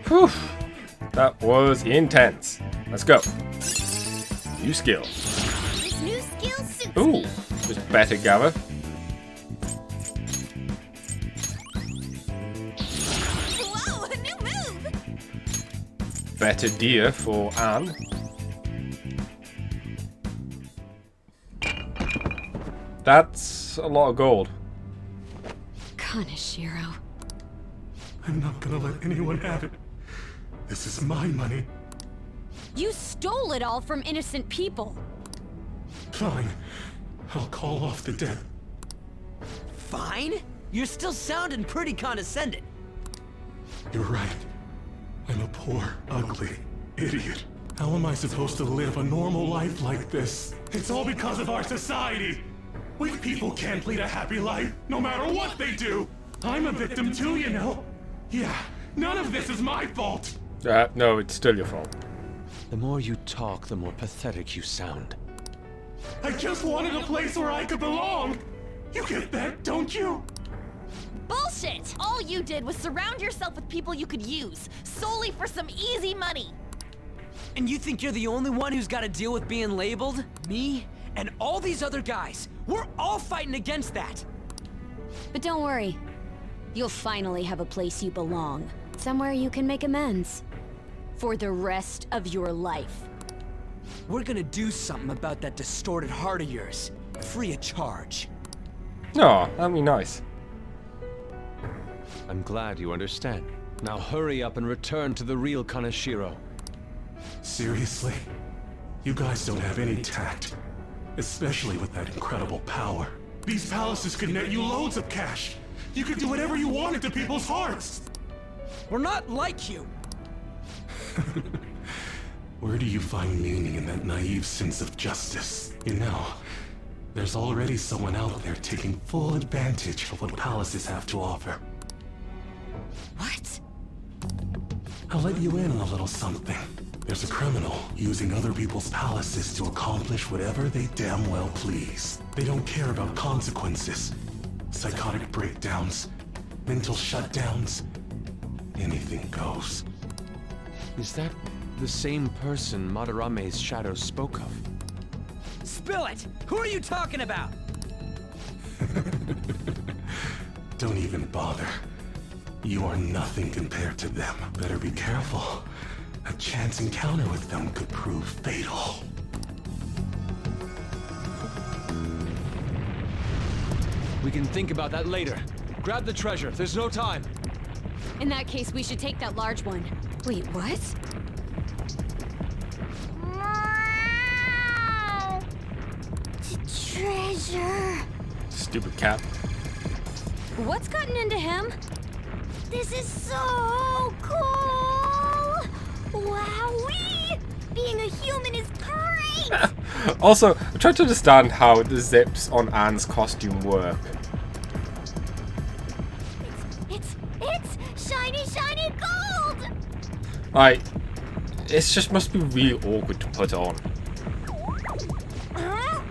Whew. That was intense. Let's go. New skill. This new skill suits Ooh, me. just better gather. Whoa, a new move! Better deer for Anne. That's a lot of gold. Kaneshiro. I'm not gonna let anyone have it. This is my money. You stole it all from innocent people. Fine. I'll call off the debt. Fine? You're still sounding pretty condescending. You're right. I'm a poor, ugly idiot. How am I supposed to live a normal life like this? It's all because of our society. Weak people can't lead a happy life, no matter what they do. I'm a victim too, you know. Yeah, none of this is my fault. No, it's still your fault. The more you talk, the more pathetic you sound. I just wanted a place where I could belong. You get that, don't you? Bullshit! All you did was surround yourself with people you could use, solely for some easy money. And you think you're the only one who's got to deal with being labeled? Me? And all these other guys. We're all fighting against that. But don't worry. You'll finally have a place you belong. Somewhere you can make amends. For the rest of your life. We're gonna do something about that distorted heart of yours. Free of charge. Oh, that'd be nice. I'm glad you understand. Now hurry up and return to the real Kaneshiro. Seriously? You guys don't have any tact. Especially with that incredible power. These palaces could net you loads of cash. You could do whatever you wanted to people's hearts. We're not like you. Where do you find meaning in that naive sense of justice? You know, there's already someone out there taking full advantage of what palaces have to offer. What? I'll let you in on a little something. There's a criminal using other people's palaces to accomplish whatever they damn well please. They don't care about consequences. Psychotic breakdowns, mental shutdowns, anything goes. Is that the same person Madarame's shadow spoke of? Spill it! Who are you talking about? Don't even bother. You are nothing compared to them. Better be careful. A chance encounter with them could prove fatal. We can think about that later. Grab the treasure. There's no time. In that case, we should take that large one. Wait, what? Treasure. Stupid cat. What's gotten into him? This is so cool! Wowee! Being a human is great! Also, I'm trying to understand how the zips on Anne's costume work. It's shiny, shiny gold! Like, it just must be really awkward to put on. Huh?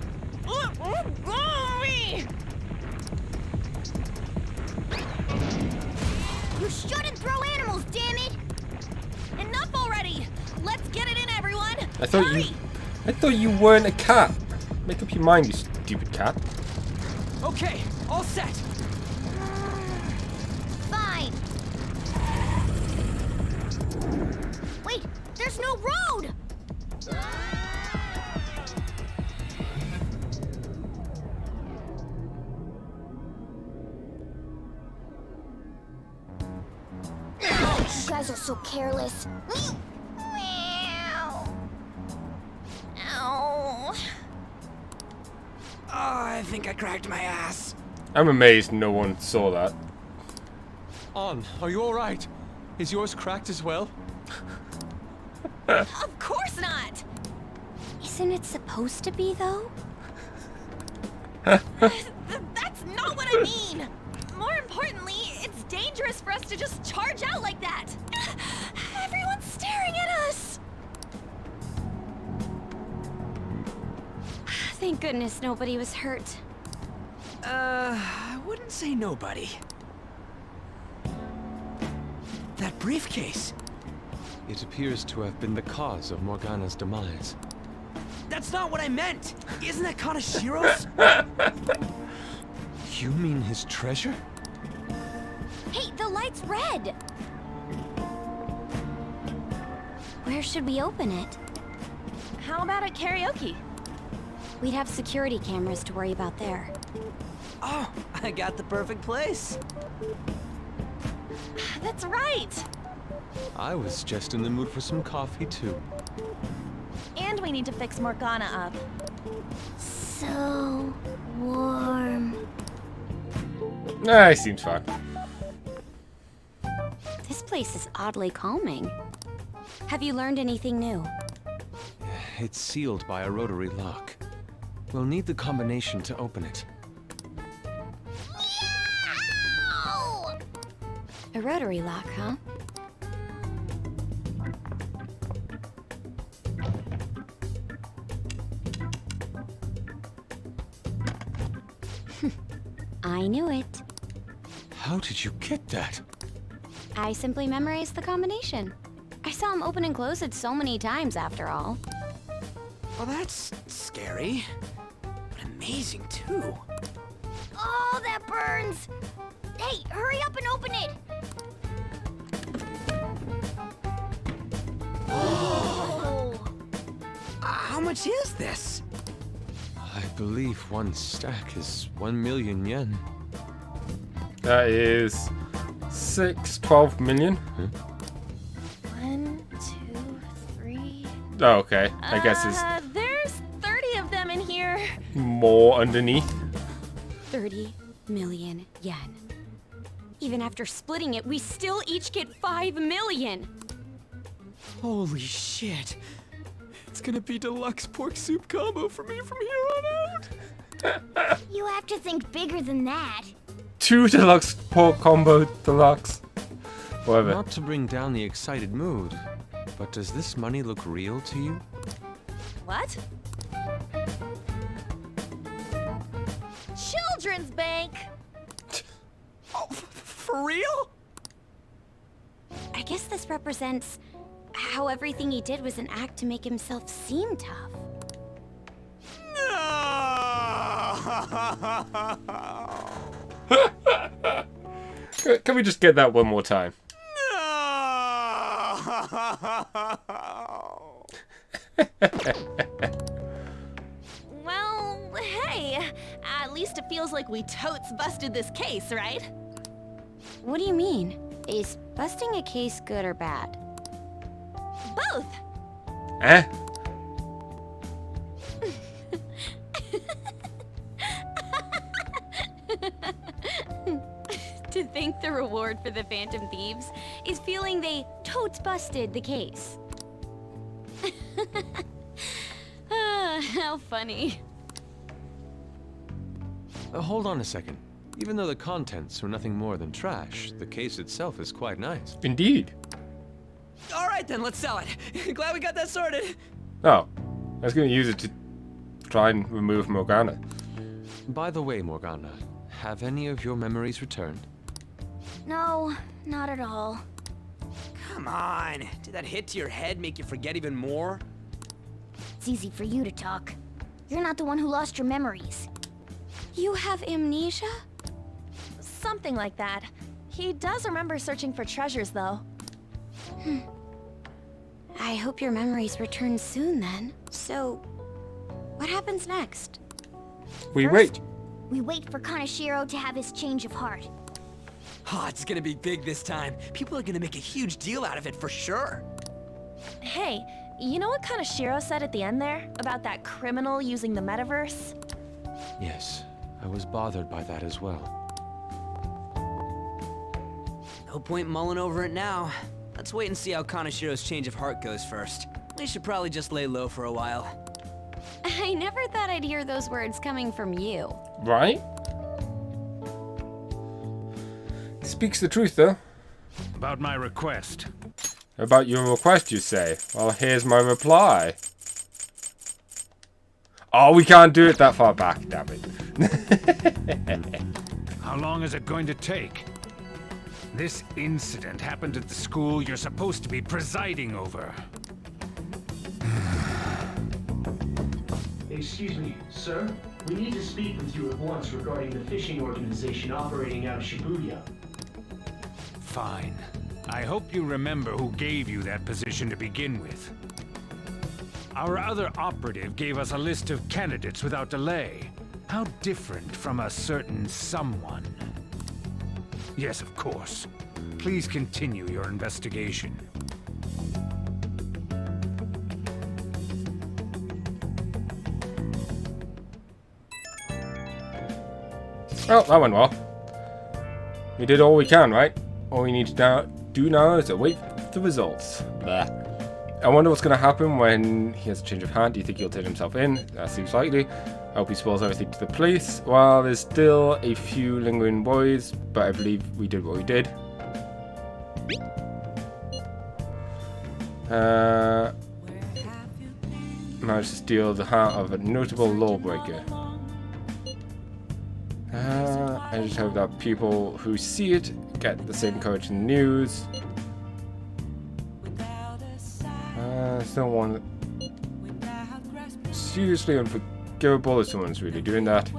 You shouldn't throw animals, damn it! Enough already! Let's get it in, everyone! I thought you weren't a cat. Make up your mind, you stupid cat. Okay, all set. Fine. Wait, there's no road! You guys are so careless. Meow. Ow. Oh, I think I cracked my ass. I'm amazed no one saw that. On, are you alright? Is yours cracked as well? Of course not! Isn't it supposed to be, though? That's not what I mean! More importantly, it's dangerous for us to just charge out like that! Everyone's staring at us! Thank goodness nobody was hurt. I wouldn't say nobody. That briefcase. It appears to have been the cause of Morgana's demise. That's not what I meant. Isn't that Kanashiro's? You mean his treasure? Hey, the light's red! Where should we open it? How about at karaoke? We'd have security cameras to worry about there. Oh, I got the perfect place. That's right. I was just in the mood for some coffee, too. And we need to fix Morgana up. So warm. Nah, it seems fine. This place is oddly calming. Have you learned anything new? It's sealed by a rotary lock. We'll need the combination to open it. A rotary lock, huh? I knew it. How did you get that? I simply memorized the combination. I saw him open and close it so many times after all. Well, that's scary. But amazing, too. Oh, that burns! Hey, hurry up and open it! Oh! How much is this? I believe one stack is 1 million yen. That is 12 million. 1, 2, 3. Oh, okay. I guess there's There's 30 of them in here. more underneath. 30 million yen. Even after splitting it, we still each get 5 million. Holy shit. It's gonna be deluxe pork soup combo for me from here on out. You have to think bigger than that. 2 deluxe pork combo deluxe. Whatever. Not to bring down the excited mood, but does this money look real to you? What? Children's bank. Oh, for real? I guess this represents how everything he did was an act to make himself seem tough. Can we just get that one more time? Well, hey, at least it feels like we totes busted this case, right? What do you mean? Is busting a case good or bad? Both. Eh? To think the reward for the Phantom Thieves is feeling they totes busted the case. How funny. Hold on a second. Even though the contents are nothing more than trash, the case itself is quite nice. Indeed. All right, then, let's sell it. Glad we got that sorted. Oh, I was going to use it to try and remove Morgana. By the way, Morgana, have any of your memories returned? No, not at all. Come on. Did that hit to your head make you forget even more? It's easy for you to talk. You're not the one who lost your memories. You have amnesia? Something like that. He does remember searching for treasures, though. I hope your memories return soon then. So, what happens next? We wait. We wait for Kaneshiro to have his change of heart. Oh, it's gonna be big this time. People are gonna make a huge deal out of it for sure. Hey, you know what Kaneshiro said at the end there? About that criminal using the metaverse? Yes, I was bothered by that as well. No point mulling over it now. Let's wait and see how Kaneshiro's change of heart goes first. We should probably just lay low for a while. I never thought I'd hear those words coming from you. Right? Speaks the truth, though. About my request. About your request, you say? Well, here's my reply. Oh, we can't do it that far back, damn it. How long is it going to take? This incident happened at the school you're supposed to be presiding over. Excuse me, sir. We need to speak with you at once regarding the fishing organization operating out of Shibuya. Fine. I hope you remember who gave you that position to begin with. Our other operative gave us a list of candidates without delay. How different from a certain someone. Yes, of course. Please continue your investigation. Well, that went well. We did all we can, right? All we need to do now is to wait for the results. Blah. I wonder what's going to happen when he has a change of heart. Do you think he'll turn himself in? That seems likely. I hope he spoils everything to the police. Well, there's still a few lingering worries, but I believe we did what we did. Managed to steal the heart of a notable lawbreaker. I just hope that people who see it get the same courage in the news. Still one seriously unforgivable if someone's really doing that.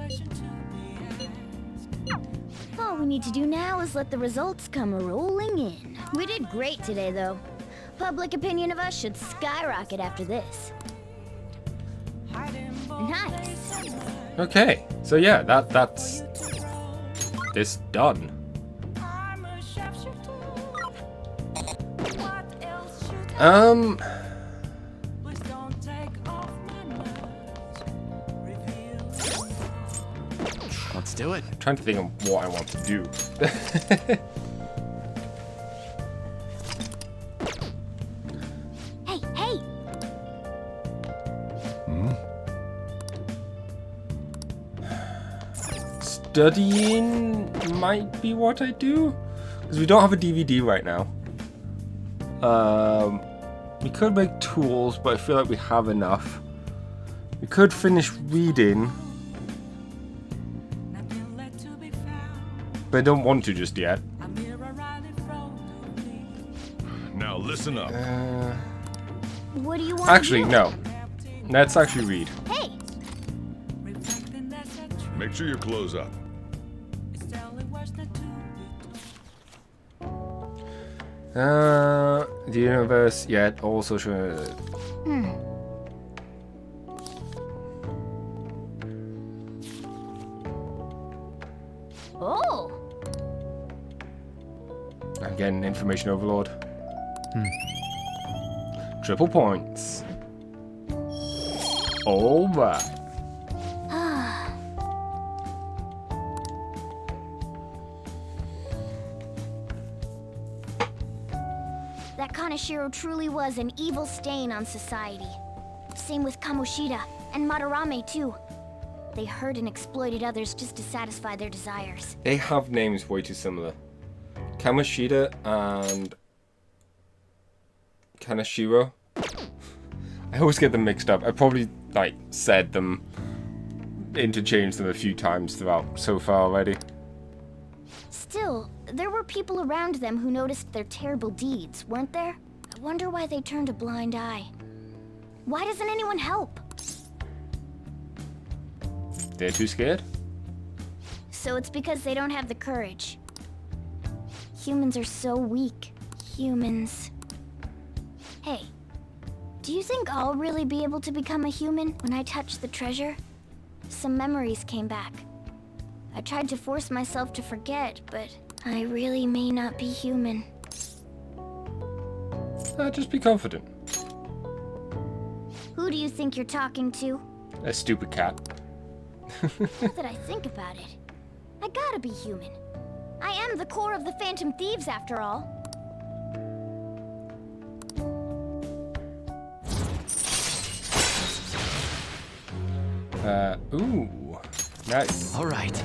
All we need to do now is let the results come rolling in. We did great today, though. Public opinion of us should skyrocket after this. Nice. Okay, so yeah, that's this done. Let's do it. I'm trying to think of what I want to do. Hey! Studying might be what I do, because we don't have a DVD right now. We could make tools, but I feel like we have enough. We could finish reading, but I don't want to just yet. Now listen up. What do you want Actually, to do? no. Let's actually read. Hey! Make sure your clothes up. The universe yet also should. Oh! I'm getting information overload. Triple points. All right. That Kaneshiro truly was an evil stain on society. Same with Kamoshida and Madarame too. They hurt and exploited others just to satisfy their desires. They have names way too similar. Kamoshida and Kaneshiro. I always get them mixed up. I probably said them, interchanged them a few times throughout so far already. Still, there were people around them who noticed their terrible deeds, weren't there? I wonder why they turned a blind eye. Why doesn't anyone help? They're too scared? So it's because they don't have the courage. Humans are so weak. Humans. Hey, do you think I'll really be able to become a human when I touch the treasure? Some memories came back. I tried to force myself to forget, but I really may not be human. Just be confident. Who do you think you're talking to? A stupid cat. Now that I think about it, I gotta be human. I am the core of the Phantom Thieves, after all. Ooh. Nice. All right.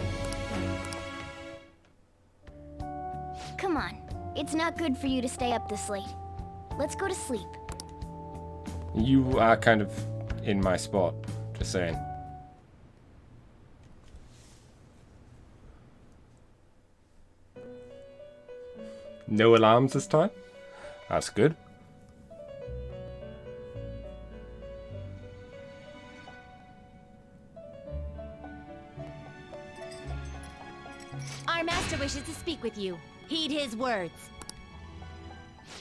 Come on. It's not good for you to stay up this late. Let's go to sleep. You are kind of in my spot. Just saying. No alarms this time. That's good. Our master wishes to speak with you. Heed his words.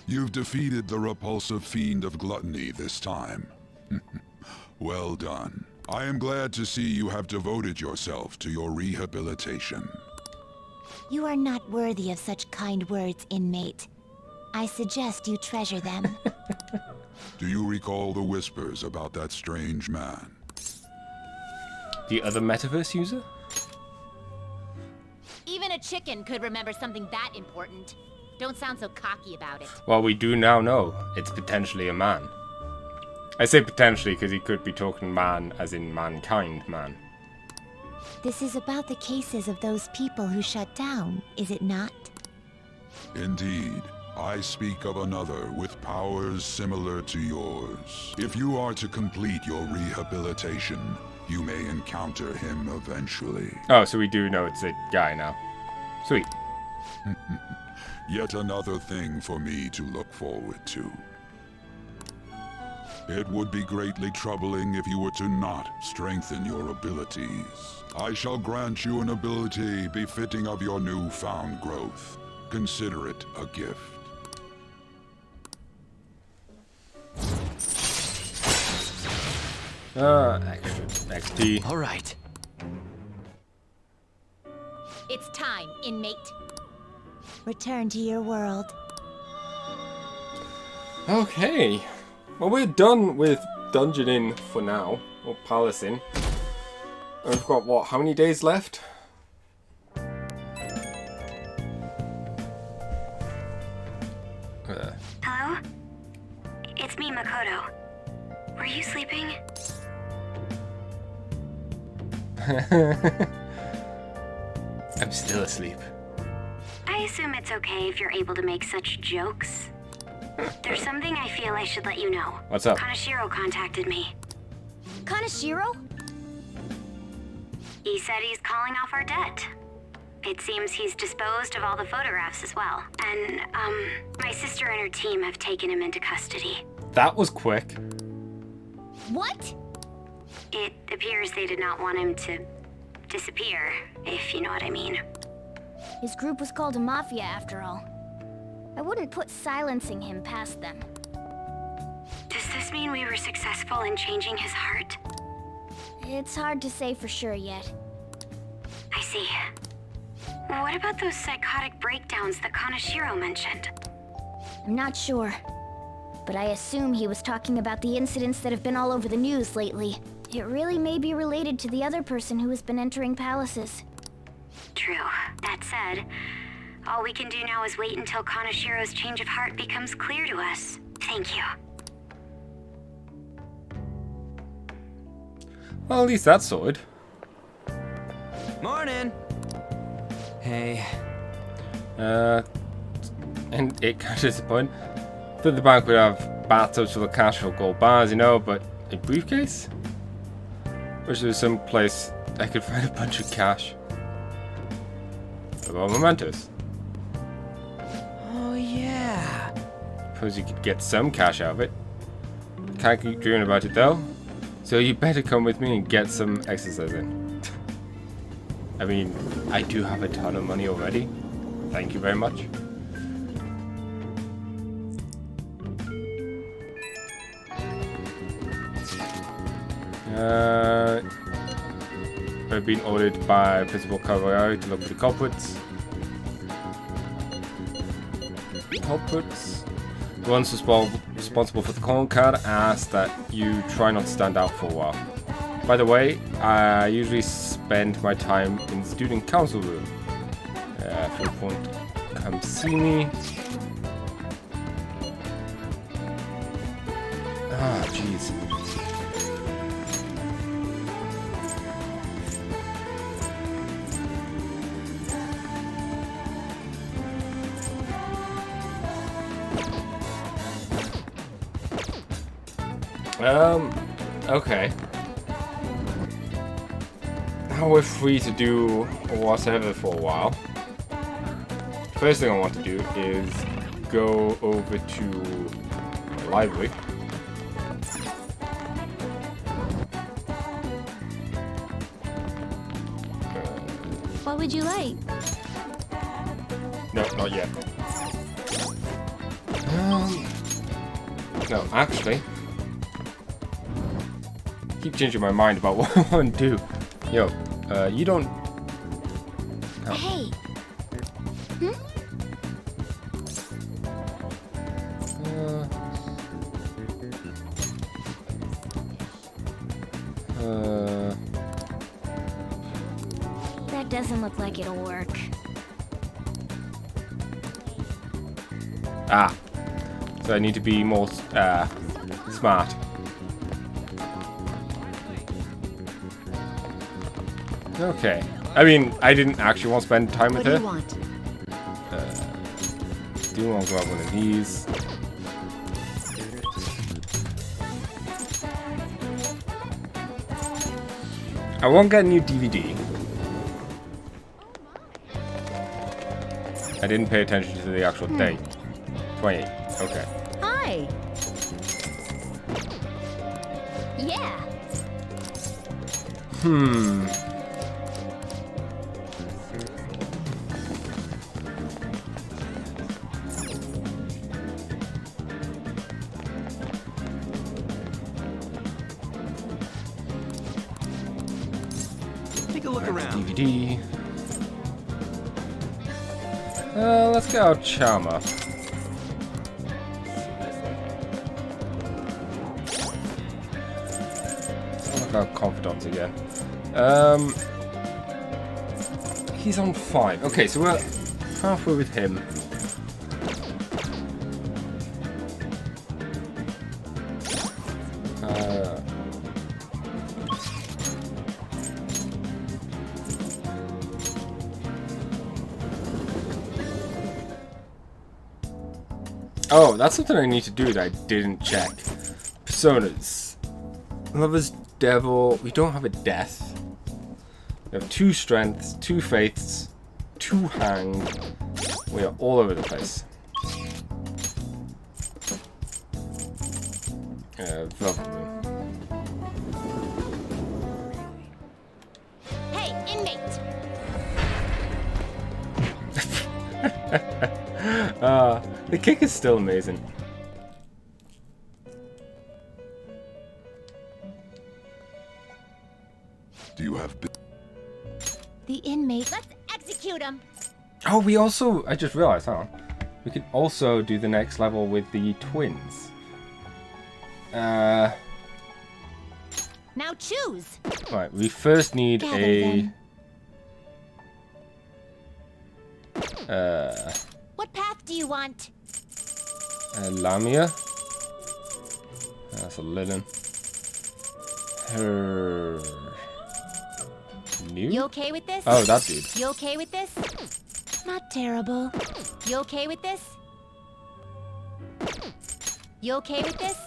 You've defeated the repulsive fiend of gluttony this time. Well done. I am glad to see you have devoted yourself to your rehabilitation. You are not worthy of such kind words, inmate. I suggest you treasure them. Do you recall the whispers about that strange man? The other metaverse user? Even a chicken could remember something that important. Don't sound so cocky about it. Well, we do now know it's potentially a man. I say potentially because he could be talking man as in mankind man. This is about the cases of those people who shut down, is it not? Indeed. I speak of another with powers similar to yours. If you are to complete your rehabilitation, you may encounter him eventually. Oh, so we do know it's a guy now. Sweet. Yet another thing for me to look forward to. It would be greatly troubling if you were to not strengthen your abilities. I shall grant you an ability befitting of your newfound growth. Consider it a gift. Extra XP. All right. It's time, inmate. Return to your world. Okay. Well, we're done with dungeoning for now, or palacing. And we've got, what, how many days left? Hello? It's me, Makoto. Were you sleeping? I'm still asleep. I assume it's okay if you're able to make such jokes. There's something I feel I should let you know. What's up? Kaneshiro contacted me. Kaneshiro? He said he's calling off our debt. It seems he's disposed of all the photographs as well. And, my sister and her team have taken him into custody. That was quick. What? It appears they did not want him to disappear, if you know what I mean. His group was called a mafia after all. I wouldn't put silencing him past them. Does this mean we were successful in changing his heart? It's hard to say for sure yet. I see. What about those psychotic breakdowns that Kaneshiro mentioned? I'm not sure. But I assume he was talking about the incidents that have been all over the news lately. It really may be related to the other person who has been entering palaces. True. That said, all we can do now is wait until Kaneshiro's change of heart becomes clear to us. Thank you. Well, at least that's sorted. Morning. Hey. And it kind of disappointing. Thought the bank would have bathtubs full of cash or gold bars, you know, but a briefcase? Wish there was some place I could find a bunch of cash. What about mementos? Oh, yeah. Suppose you could get some cash out of it. Can't keep dreaming about it though. So you better come with me and get some exercise in. I mean, I do have a ton of money already. Thank you very much. I've been ordered by Principal Kawakami to look for the culprits. The ones responsible for the calling card asked that you try not to stand out for a while. By the way, I usually spend my time in the student council room. If you want to come see me. Ah, jeez. Okay. Now we're free to do whatever for a while. First thing I want to do is go over to the library. What would you like? No, not yet. No, actually, keep changing my mind about what I want to do. Yo, you don't. Oh. Hey. Hmm? That doesn't look like it'll work. Ah. So I need to be more smart. Okay. I mean, I didn't actually want to spend time with her. What do you want? Do want to grab one of these. I won't get a new DVD. I didn't pay attention to the actual date. 28. Okay. Hi. Yeah. Take a look around. DVD. Let's get our Charmer. Our confidants again. He's on 5. Okay, so we're halfway with him. Oh, that's something I need to do that I didn't check. Personas. Lover's Devil. We don't have a death. We have 2 strengths, 2 faiths, 2 hang. We are all over the place. Hey, inmate. The kick is still amazing. Do you have... The inmate. Let's execute him. Oh, we also... I just realized, hang on. We could also do the next level with the twins. Now choose. Right, we first need Gather a... What path do you want? Lamia. That's a linen. Her... New? You okay with this? Oh, that dude. You okay with this? Not terrible. You okay with this? You okay with this?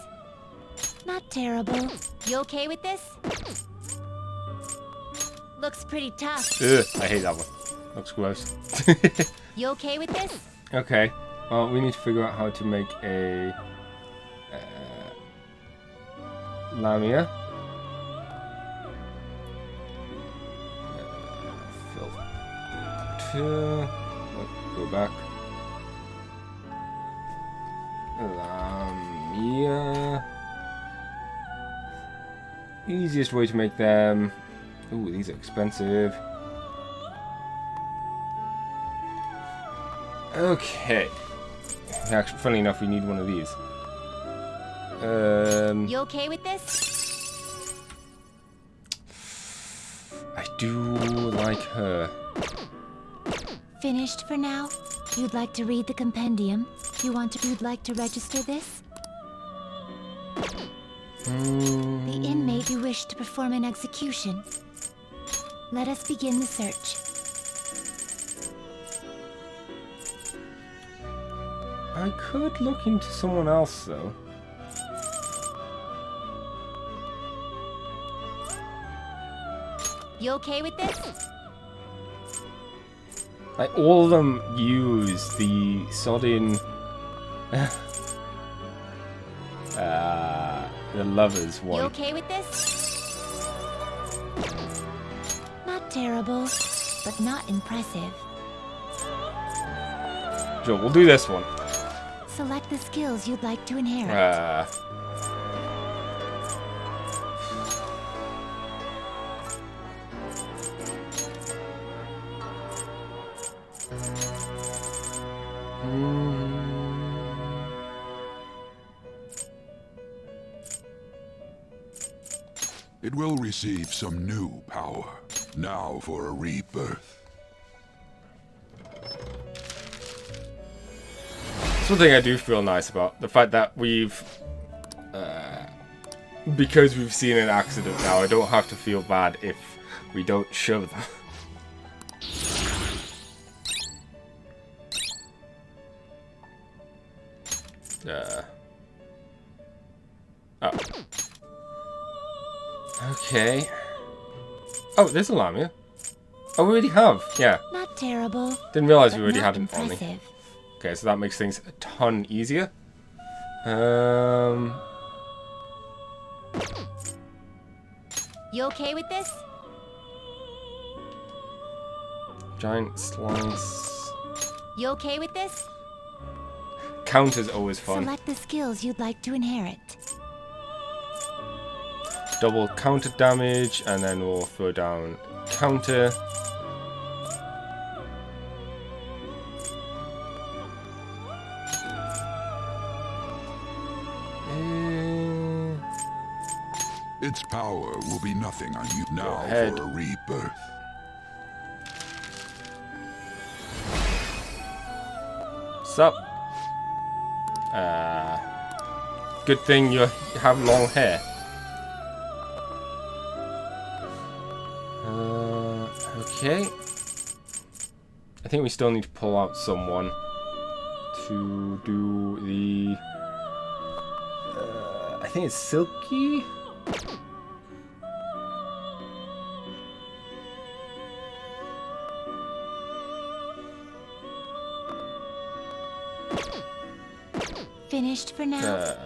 Not terrible. You okay with this? Looks pretty tough. Ugh, I hate that one. Looks gross. You okay with this? Okay. Well, we need to figure out how to make a... Lamia. Filter. Go back. Lamia. Easiest way to make them... Ooh, these are expensive. Okay. Actually, funnily enough, we need one of these. You okay with this? I do like her. Finished for now? You'd like to read the compendium? You'd like to register this? The inmate you wish to perform an execution. Let us begin the search. I could look into someone else, though. You okay with this? Like, all of them use the sodding The lovers one. You okay with this? Not terrible, but not impressive. Sure, we'll do this one. Select the skills you'd like to inherit. It will receive some new power. Now for a rebirth. That's one thing I do feel nice about. The fact that we've... because we've seen an accident now, I don't have to feel bad if we don't show them. Oh. Okay. Oh, there's a lamia. Oh, we already have. Yeah. Not terrible. Didn't realize we already had an impressive. army. Okay, so that makes things a ton easier. You okay with this? Giant slice. You okay with this? Counter's always fun. Select the skills you'd like to inherit. Double counter damage, and then we'll throw down counter. Its power will be nothing on you now ahead. for a rebirth. Sup? Good thing you have long hair. Okay. I think we still need to pull out someone to do the... I think it's Silky? Finished for now?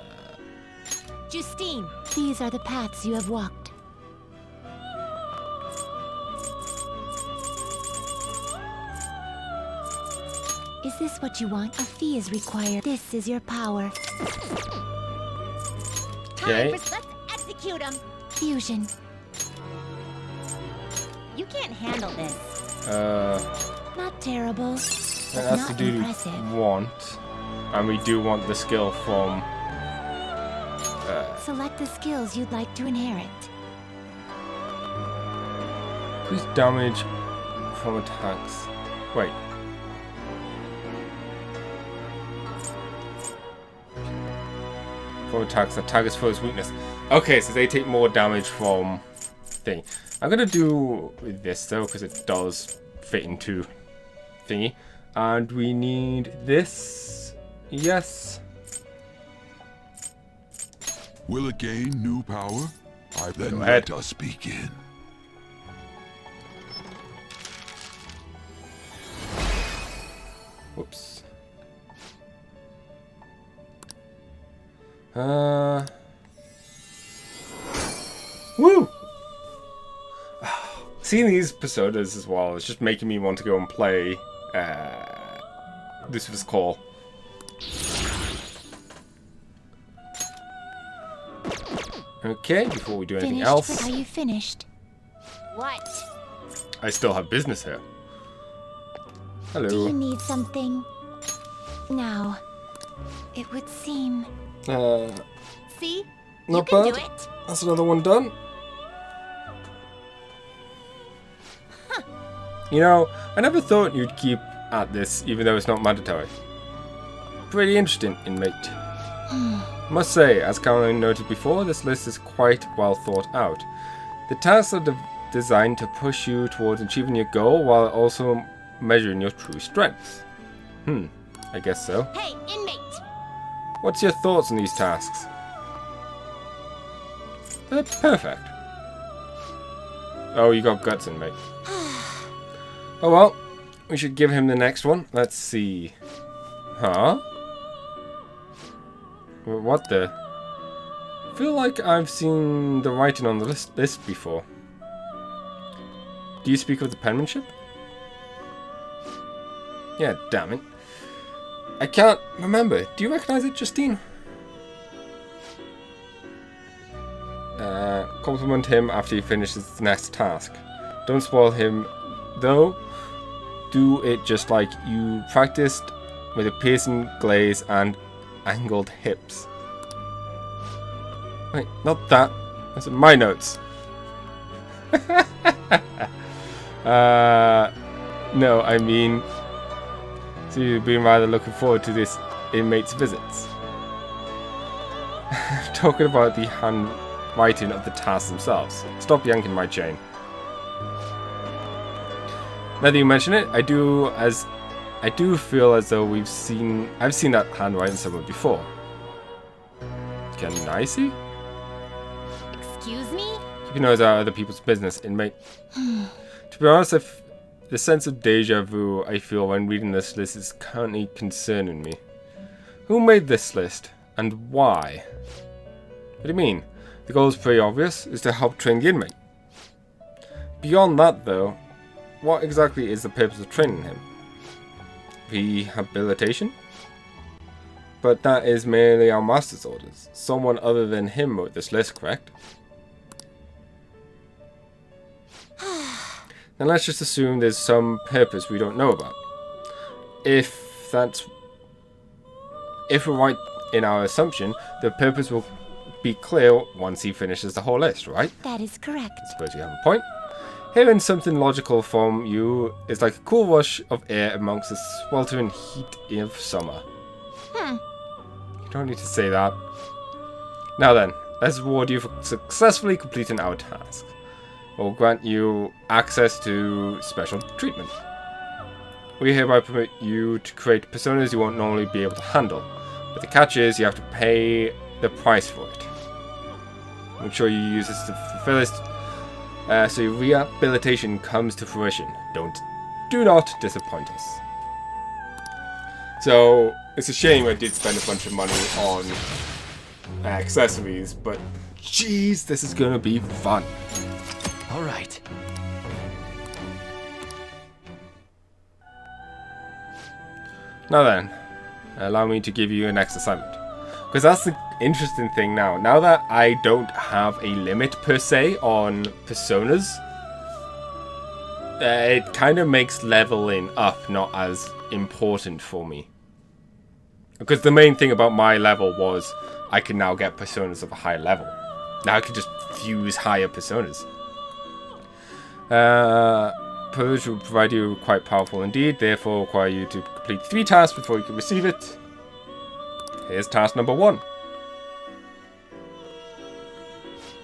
Justine, These are the paths you have walked. Is this what you want? A fee is required. This is your power. Okay. let's execute him. Fusion. You can't handle this. Not terrible, That's but the not dude impressive. we want. And we do want the skill from... Select the skills you'd like to inherit. Increase damage from attacks. Wait. From attacks that targets foe's weakness. Okay, so they take more damage from thing. I'm gonna do with this though, because it does fit into thingy. And we need this. Yes. Will it gain new power? Then Go let ahead. us begin. Whoops. Woo! Seeing these personas as well is just making me want to go and play Lucifer's Call. Okay, before we do anything Finished, else, but are you finished? What? I still have business here. Do you Hello. need something? Now, it would seem... See? Not you can bad. do it. That's another one done. You know, I never thought you'd keep at this, even though it's not mandatory. Pretty interesting, inmate. Must say, as Caroline noted before, this list is quite well thought out. The tasks are designed to push you towards achieving your goal while also measuring your true strengths. I guess so. Hey, inmate! What's your thoughts on these tasks? They're perfect. Oh, you got guts in, mate. Oh well, we should give him the next one. Let's see. Huh? What the? I feel like I've seen the writing on the list before. Do you speak of the penmanship? Yeah, damn it. I can't remember. Do you recognize it, Justine? Compliment him after he finishes the next task. Don't spoil him, though. Do it just like you practiced, with a piercing glaze and angled hips. Wait, not that. That's in my notes. No, I mean... So you've been rather looking forward to this inmate's visits. Talking about the handwriting of the tasks themselves. Stop yanking my chain. Now that you mention it, I do feel as though I've seen that handwriting somewhere before. Can I see? Excuse me? Keep your nose out of other people's business, inmate. To be honest, the sense of deja vu I feel when reading this list is currently concerning me. Who made this list, and why? What do you mean? The goal is pretty obvious, is to help train the inmate. Beyond that, though, what exactly is the purpose of training him? Rehabilitation? But that is merely our master's orders. Someone other than him wrote this list, correct? Then let's just assume there's some purpose we don't know about. If we're right in our assumption, the purpose will be clear once he finishes the whole list, right? That is correct. I suppose you have a point. Hearing something logical from you is like a cool rush of air amongst the sweltering heat of summer. You don't need to say that. Now then, let's reward you for successfully completing our task. We'll grant you access to special treatment. We hereby permit you to create personas you won't normally be able to handle, but the catch is you have to pay the price for it. Make sure you use this to fulfill this, so your rehabilitation comes to fruition. Do not disappoint us. So it's a shame I did spend a bunch of money on accessories, but jeez, this is gonna be fun. All right. Now then, allow me to give you a next assignment. Because that's the interesting thing now. Now that I don't have a limit per se on personas, it kind of makes leveling up not as important for me. Because the main thing about my level was I can now get personas of a higher level. Now I can just fuse higher personas. Privilege will provide you quite powerful indeed, therefore require you to complete 3 tasks before you can receive it. Here's task number 1.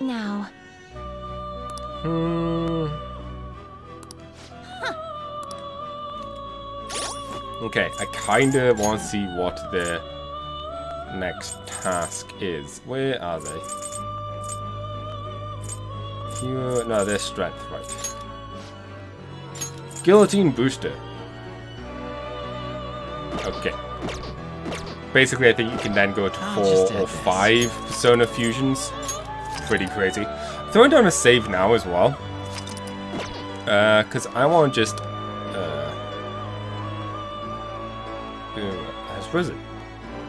Now. Okay, I kinda want to see what the next task is. Where are they? Here, no, they're strength, right. Guillotine booster. Okay. Basically, I think you can then go to 4 or 5 persona fusions. Pretty crazy. Throwing down a save now as well. Because I want to just... where is it?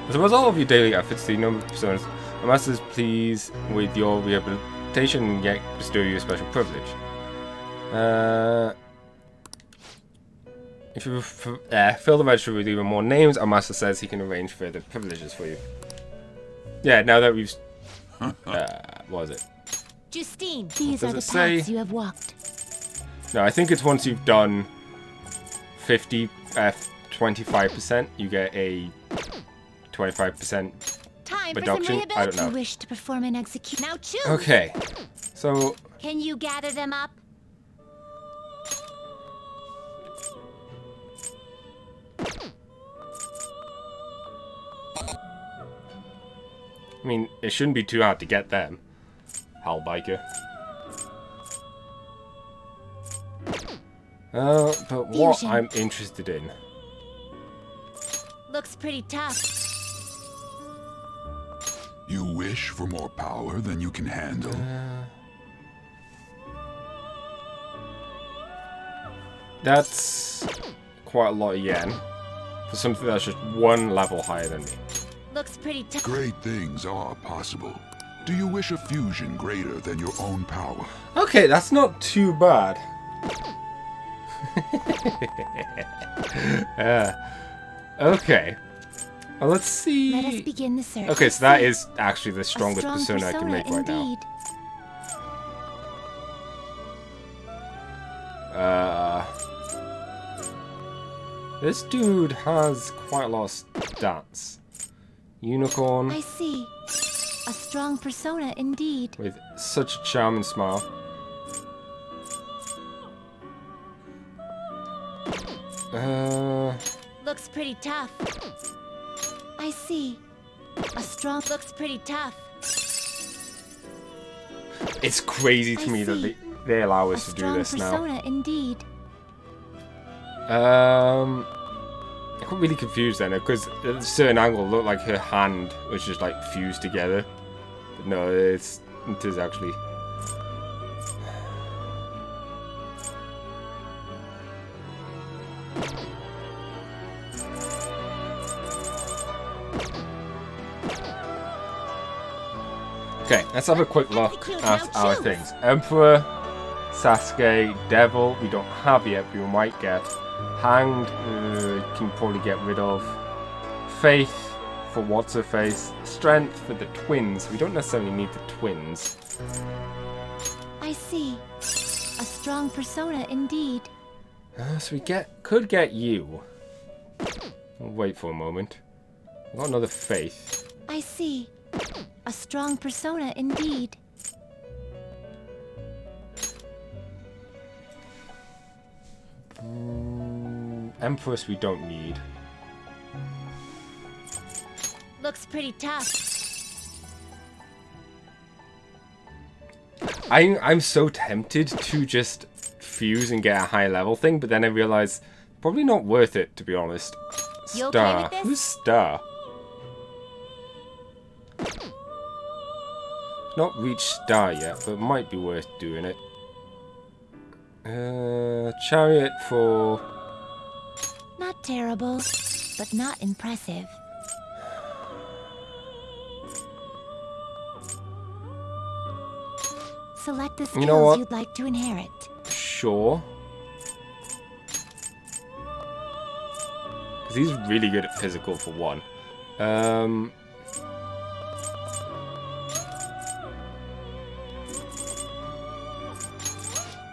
As a result of your daily efforts, the number of personas, the master is pleased with your rehabilitation and yet bestow you a special privilege. If you fill the register with even more names, our master says he can arrange further privileges for you. Yeah, now that we've... what was it? Justine, these are the paths you have walked. No, I think it's once you've done 25%, you get a 25% reduction. I don't know. You wish to perform an execution. Now choose. Okay, so... Can you gather them up? I mean, it shouldn't be too hard to get them. Hellbiker. But what I'm interested in... Looks pretty tough. wish for more power than you can handle? That's quite a lot of yen for something that's just one level higher than me. Looks pretty tough. Great things are possible. Do you wish a fusion greater than your own power? Okay, that's not too bad. Okay. Well, let's see. Let us begin the search. Okay, so that is actually the strongest persona I can make right indeed. now. This dude has quite a lot of stats. Unicorn. I see. A strong persona indeed. With such a charming smile. Looks pretty tough. I see. A strong looks pretty tough. It's crazy to me that they allow us to do this now. A strong persona indeed. I got really confused then, because at a certain angle it looked like her hand was just like fused together. But no, it is actually. Okay, let's have a quick look at our things. Emperor, Sasuke, Devil, we don't have yet, but we might get. Hanged, can probably get rid of. Faith, for what's her face. Strength for the twins. We don't necessarily need the twins. I see. A strong persona indeed. So we could get you. I'll wait for a moment. We've got another Faith. I see. A strong persona indeed. Empress we don't need. Looks pretty tough. I'm so tempted to just fuse and get a high level thing, but then I realize probably not worth it, to be honest. You Star. okay with this? Who's Star? Not reached Star yet, but it might be worth doing it. Chariot for... Not terrible, but not impressive. Select the skills You know what? you'd like to inherit. Sure. Because he's really good at physical for one.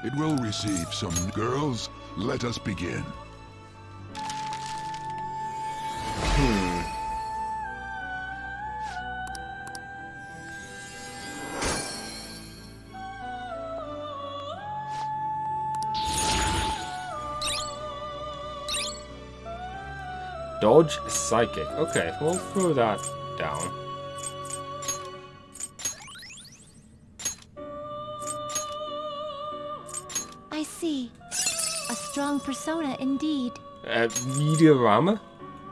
It will receive some girls. Let us begin. Dodge Psychic. Okay, we'll throw that down. I see. A strong persona indeed. Mediorama?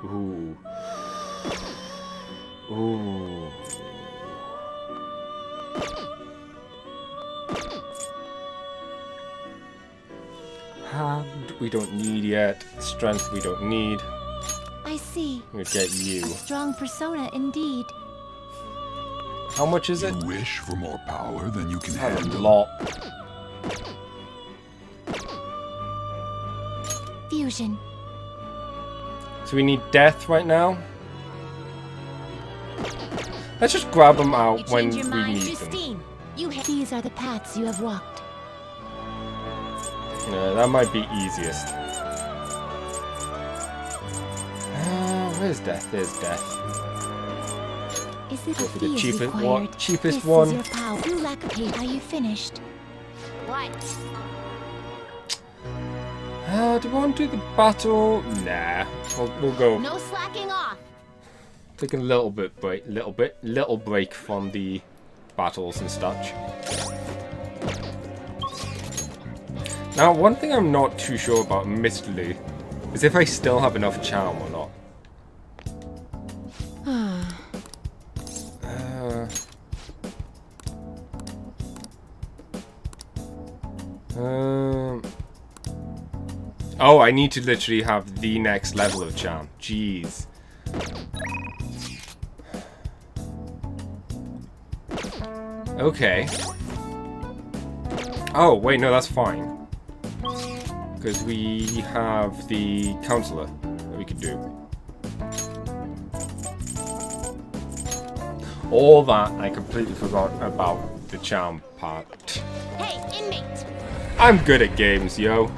Ooh. Ooh. Hand we don't need yet. Strength we don't need. I see. We'll get you. A strong persona indeed. How much is it? You wish for more power than you can A handle. lot. Fusion. So we need death right now. Let's just grab them out You when change your we mind, need them. Justine. These are the paths you have walked. Yeah, that might be easiest. Where's death? There's death. Is it Go a for the fee is cheapest required? one. Cheapest This one. is your power. You lack pay. Are you finished? What? Do we want to do the battle? Nah. We'll go. No slacking off. Take a little break from the battles and such. Now, one thing I'm not too sure about Mistily is if I still have enough charm or not. Oh, I need to literally have the next level of charm. Jeez. Okay. Oh, wait, no, that's fine. Because we have the counselor that we could do. All that, I completely forgot about the charm part. Hey, inmate! I'm good at games, yo.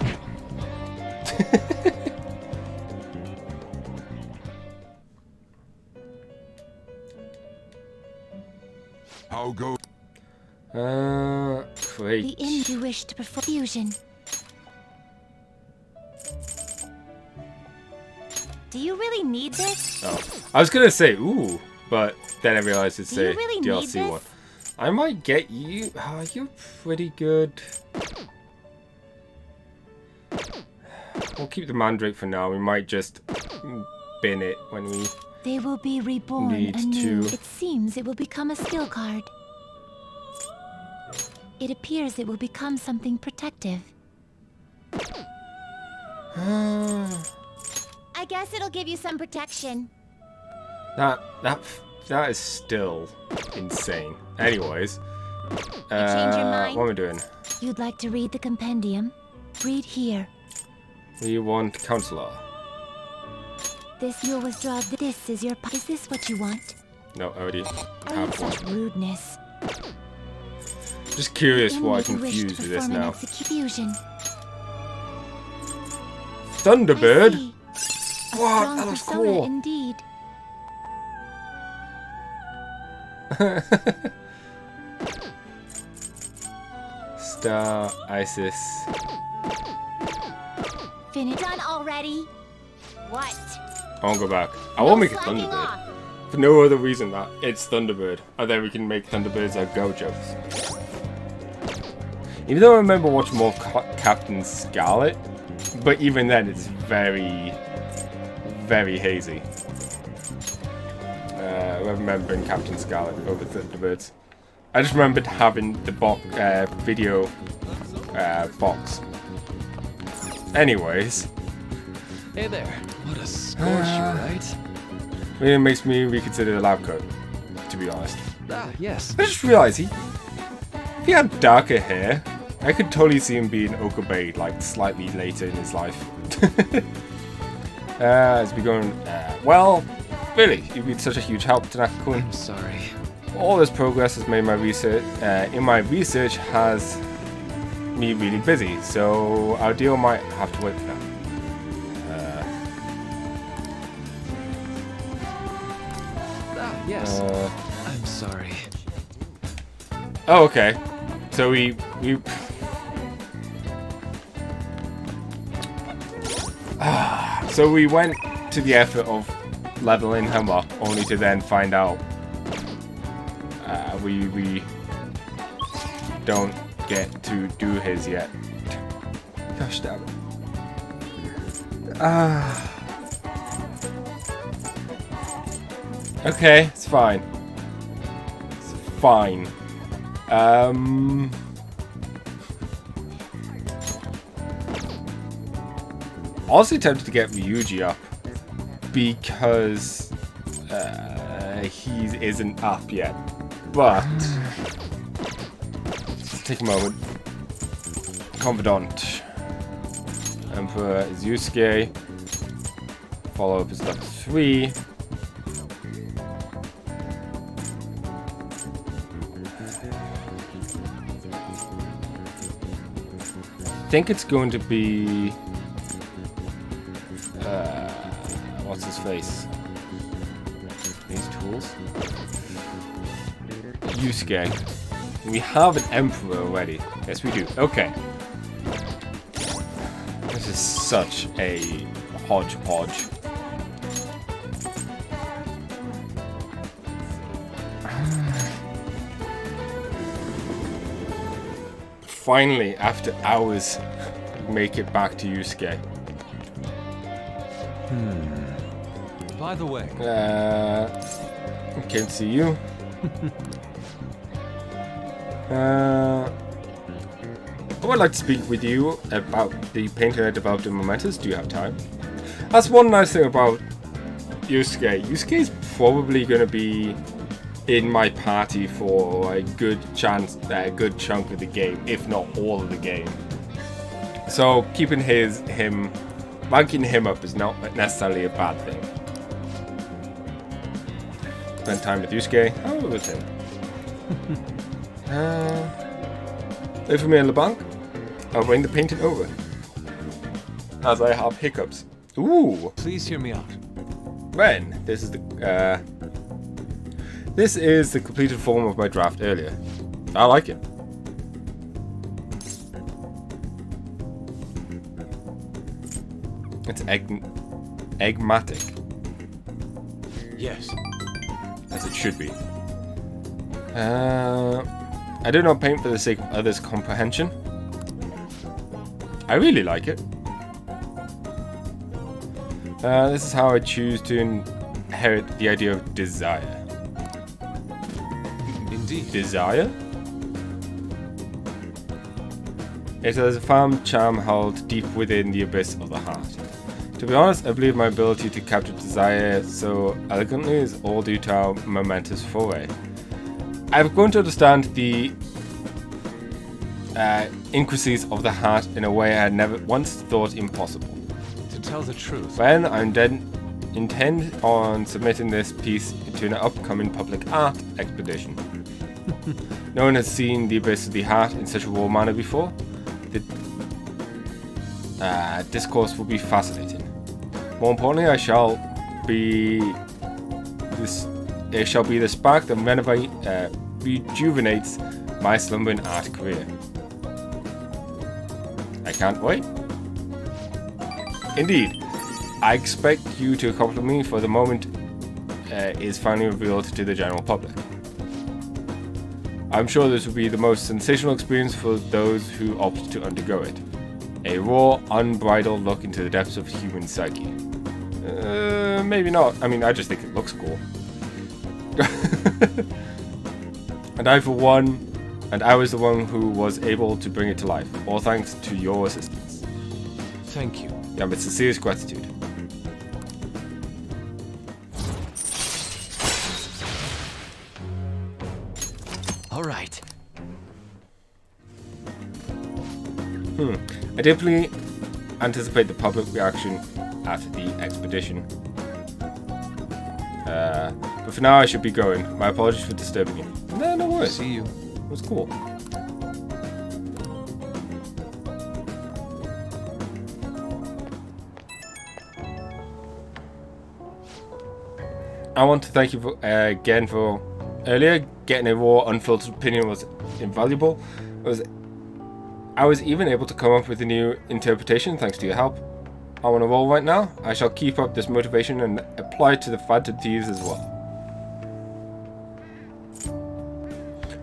How go? Great. The Indu wish to perform fusion. Do you really need this? Oh, I was gonna say ooh, but then I realized it's Do you a really need DLC this? one. I might get you. You're pretty good. We'll keep the mandrake for now. We might just bin it when we. They will be reborn Need anew. to- It seems it will become a skill card. It appears it will become something protective. I guess it'll give you some protection. That is still insane. Anyways, change your mind? what am I doing? You'd like to read the compendium? Read here. We want counselor. This you'll withdraw. This is your. Is this what you want? No, I already Oh, have such one. rudeness. Just curious why I'm Inmate wish to confused with this perform an now. execution. Thunderbird. I see. A What? strong That looks persona cool. indeed. Star, Isis. Finish done already? What? I won't go back. I won't make a slacking Thunderbird. off. For no other reason that it's Thunderbird. And then we can make Thunderbirds our go-jokes. Even though I remember watching more Captain Scarlet, but even then it's very, very hazy. Remembering Captain Scarlet over Thunderbirds. I just remembered having the video box. Anyways. Hey there. What a scorcher, right? It makes me reconsider the lab coat, to be honest. Ah, yes. I just realized if he had darker hair, I could totally see him being Okabe, like, slightly later in his life. It's been going, well, really, you've been such a huge help, Tanaka-kun. I'm sorry. All this progress has made my research, research has me really busy, so our deal might have to wait for now. Ah, yes. I'm sorry. Oh, okay. So we so we went to the effort of leveling him up, only to then find out we don't get to do his yet. Gosh damn it. Okay, it's fine. It's fine. Also tempted to get Ryuji up because he isn't up yet. But let's take a moment. Confidant. Emperor is Yusuke. Follow up is level 3. I think it's going to be what's his face? These tools. Yusuke. We have an emperor already. Yes, we do. Okay. This is such a hodgepodge. Finally, after hours, make it back to Yusuke. By the way. Can't see you. I would like to speak with you about the painting I developed in Momentous. Do you have time? That's one nice thing about Yusuke. Yusuke is probably going to be in my party for a good chunk of the game, if not all of the game. So keeping ranking him up is not necessarily a bad thing. Spend time with Yusuke. How was him? Wait for me in the bank. I'll bring the painting over. As I have hiccups. Ooh! Please hear me out. Ren, this is the completed form of my draft earlier. I like it. It's eggmatic. Yes. As it should be. I do not paint for the sake of others' comprehension. I really like it. This is how I choose to inherit the idea of desire. Indeed. Desire? It has a firm charm held deep within the abyss of the heart. To be honest, I believe my ability to capture desire so elegantly is all due to our momentous foray. I've grown to understand the intricacies of the heart in a way I had never once thought impossible. To tell the truth, When I intend on submitting this piece to an upcoming public art expedition. No one has seen the abyss of the heart in such a raw manner before. The discourse will be fascinating. More importantly, it shall be the spark that rejuvenates my slumbering art career. I can't wait. Indeed, I expect you to accompany me for the moment is finally revealed to the general public. I'm sure this will be the most sensational experience for those who opt to undergo it. A raw, unbridled look into the depths of human psyche. Maybe not. I mean, I just think it looks cool. And I was the one who was able to bring it to life, all thanks to your assistance. thank you. Yeah, but it's a serious gratitude. All right. I deeply anticipate the public reaction at the expedition. But for now, I should be going. My apologies for disturbing you. No worries. See you. It was cool. I want to thank you again for earlier. Getting a raw, unfiltered opinion was invaluable. I was even able to come up with a new interpretation thanks to your help. I'm on a roll right now. I shall keep up this motivation and apply it to the Phantom Thieves as well.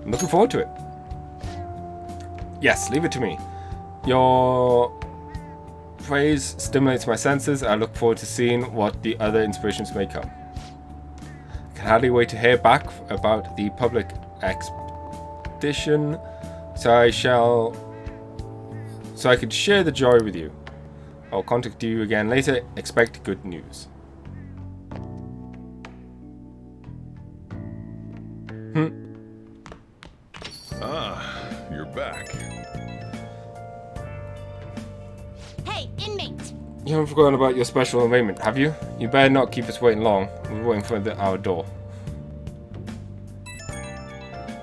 I'm looking forward to it. Yes, leave it to me. Your praise stimulates my senses. I look forward to seeing what the other inspirations may come. I can hardly wait to hear back about the public expedition, so I can share the joy with you. I'll contact you again later. Expect good news. You're back. Hey, inmate! You haven't forgotten about your special arraignment, have you? You better not keep us waiting long. We're waiting for our door.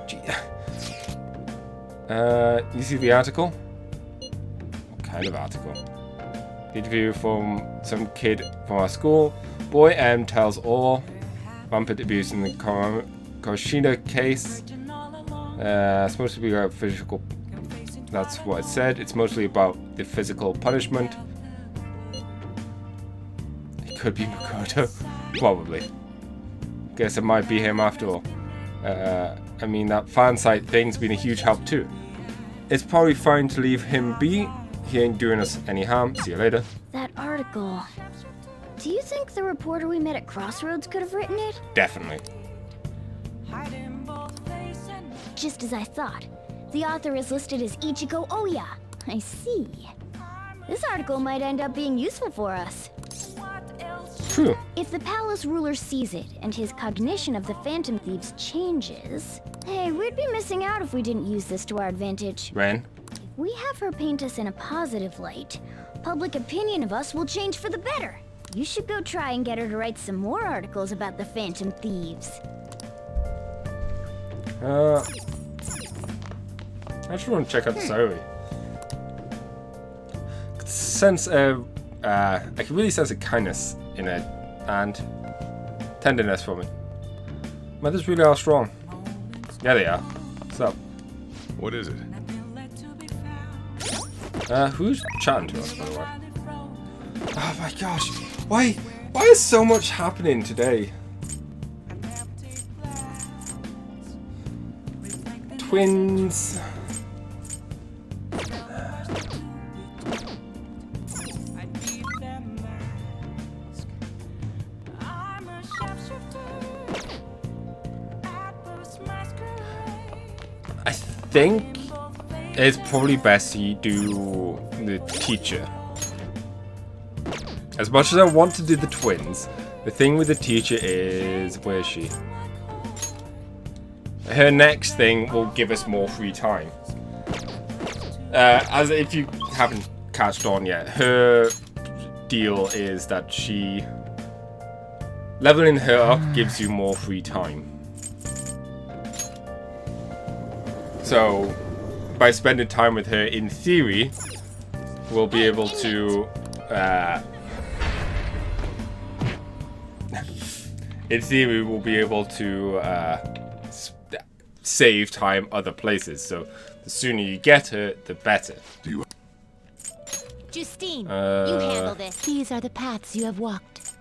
Gee. You see the article? What kind of article? The interview from some kid from our school. Boy M tells all. Rampant abuse in the Koshina case. Supposed to be about physical. That's what it said. It's mostly about the physical punishment. It could be Makoto. Probably. Guess it might be him after all. I mean, that fan site thing's been a huge help too. It's probably fine to leave him be. He ain't doing us any harm. See you later. That article. Do you think the reporter we met at Crossroads could have written it? Definitely. Just as I thought. The author is listed as Ichigo Oya. I see. This article might end up being useful for us. True. If the palace ruler sees it and his cognition of the Phantom Thieves changes, hey, we'd be missing out if we didn't use this to our advantage. Ren? If we have her paint us in a positive light, public opinion of us will change for the better. You should go try and get her to write some more articles about the Phantom Thieves. I just want to check out the diary. Sense I can really sense a kindness in it and tenderness from it. Mothers really are strong. Yeah, they are. What's up? What is it? Who's chatting to us, by the way? Oh my gosh! Why is so much happening today? Twins. I think it's probably best you do the teacher. As much as I want to do the twins, the thing with the teacher is, where is she? Her next thing will give us more free time. As if you haven't catched on yet, her deal is that leveling her up gives you more free time. So, by spending time with her, in theory, we'll be able to, save time other places. So, the sooner you get her, the better. Justine, you handle this. These are the paths you have walked.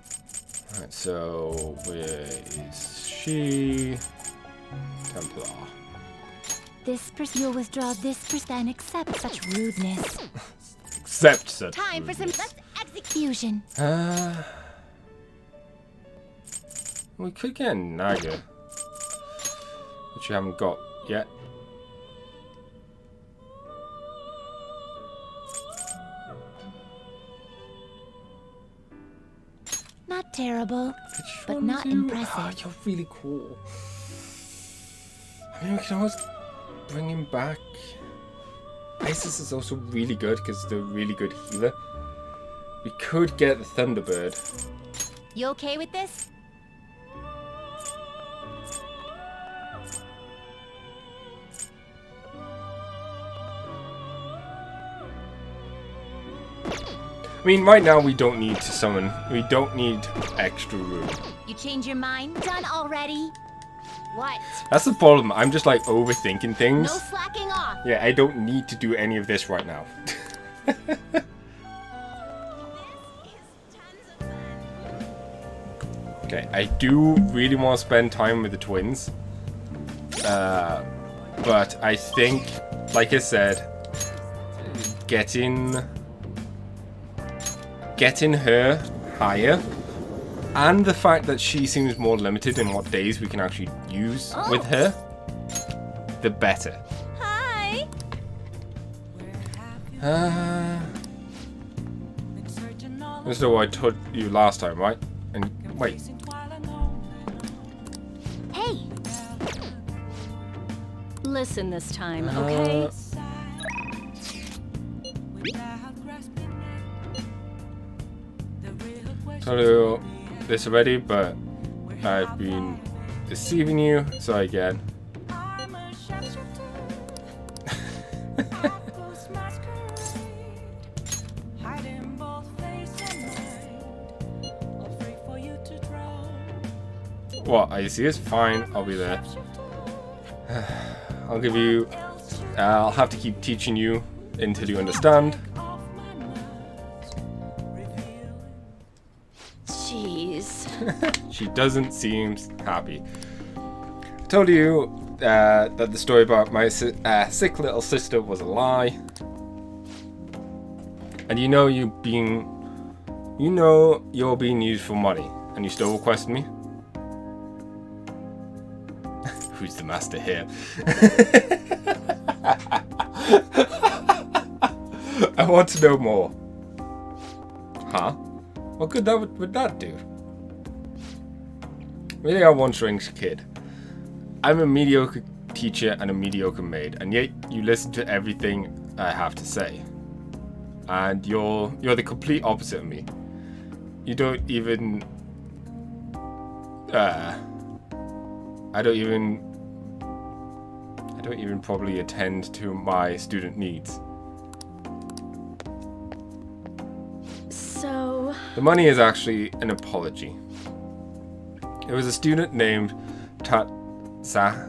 Alright, so, where is she? Templar. You'll withdraw this and accept such rudeness. Accept such Time for some rudeness. Execution. We could get a Naga, which we haven't got yet. Not terrible, but not impressive. Oh, you're really cool. I mean, we can always bring him back. Isis is also really good because they're a really good healer. We could get the Thunderbird. You okay with this? I mean, right now we don't need to summon. We don't need extra room. You change your mind? Done already? What? That's the problem. I'm just like overthinking things. No slacking off. Yeah, I don't need to do any of this right now. Okay, I do really want to spend time with the twins. But I think, like I said, getting her higher, and the fact that she seems more limited in what days we can actually use with her, the better. Hi. This is what I told you last time, right? And wait. Hey. Listen this time, okay? Told you this already, but I've been deceiving you, so again. What? Are you serious? Fine, I'll be there. I'll give you. I'll have to keep teaching you until you understand. She doesn't seem happy. I told you that the story about my sick little sister was a lie. And you know you're being used for money, and you still request me? Who's the master here? I want to know more. Huh? What good would that do? Really, I'm one strange kid. I'm a mediocre teacher and a mediocre maid, and yet you listen to everything I have to say. And you're the complete opposite of me. You don't even... I don't even probably attend to my student needs. So... The money is actually an apology. It was a student named Takase.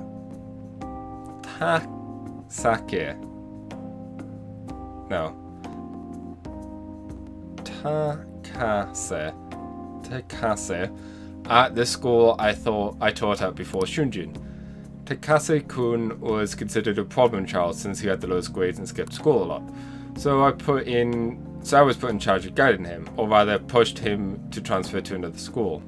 No. Takase. At this school I taught at before Shunjin. Takase-kun was considered a problem child since he had the lowest grades and skipped school a lot. So I was put in charge of guiding him, or rather pushing him to transfer to another school.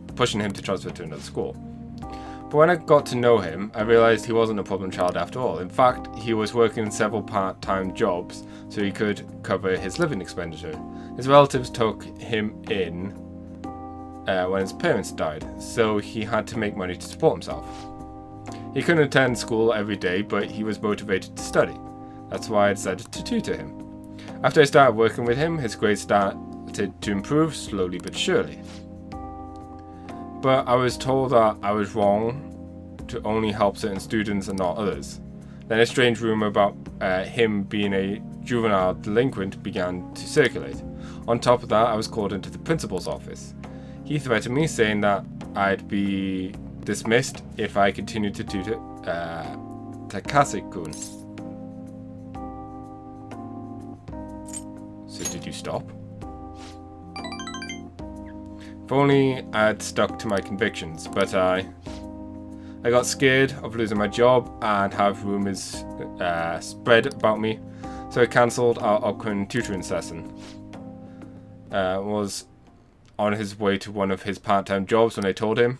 But when I got to know him, I realized he wasn't a problem child after all. In fact, he was working in several part-time jobs so he could cover his living expenditure. His relatives took him in when his parents died, so he had to make money to support himself. He couldn't attend school every day, but he was motivated to study. That's why I decided to tutor him. After I started working with him, his grades started to improve slowly but surely. But I was told that I was wrong to only help certain students and not others. Then a strange rumor about him being a juvenile delinquent began to circulate. On top of that, I was called into the principal's office. He threatened me, saying that I'd be dismissed if I continued to tutor Takase-kun. So did you stop? If only I'd stuck to my convictions, but I got scared of losing my job and have rumors spread about me, so I cancelled our upcoming tutoring session. Was on his way to one of his part-time jobs when I told him.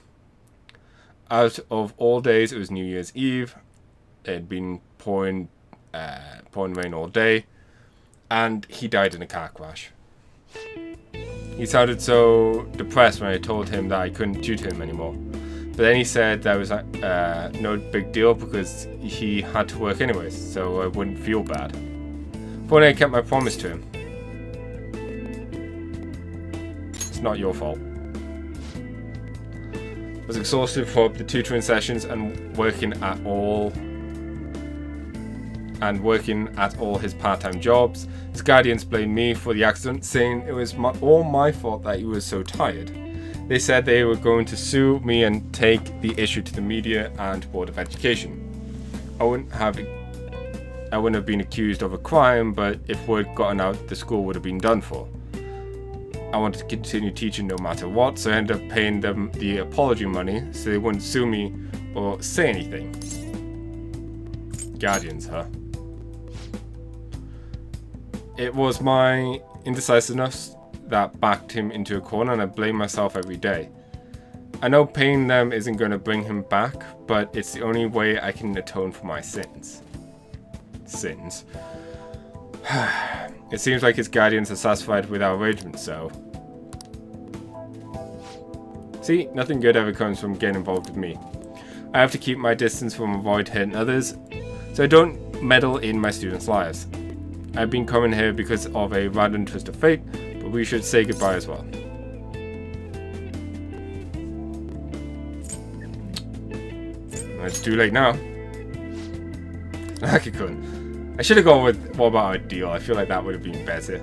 Out of all days, it was New Year's Eve. It had been pouring rain all day, and he died in a car crash. He sounded so depressed when I told him that I couldn't tutor him anymore. But then he said that was no big deal because he had to work anyways, so I wouldn't feel bad. But I kept my promise to him. It's not your fault. I was exhausted from the tutoring sessions and working at all his part-time jobs. His guardians blamed me for the accident, saying it was all my fault that he was so tired. They said they were going to sue me and take the issue to the media and Board of Education. I wouldn't have been accused of a crime, but if word gotten out, the school would have been done for. I wanted to continue teaching no matter what, so I ended up paying them the apology money so they wouldn't sue me or say anything. Guardians, huh? It was my indecisiveness that backed him into a corner, and I blame myself every day. I know paying them isn't going to bring him back, but it's the only way I can atone for my sins. It seems like his guardians are satisfied with our arrangement, so... See, nothing good ever comes from getting involved with me. I have to keep my distance from avoid hurting others, so I don't meddle in my students' lives. I've been coming here because of a random twist of fate, but we should say goodbye as well. It's too late now. Tanaka-kun. I should have gone with what about a deal. I feel like that would have been better.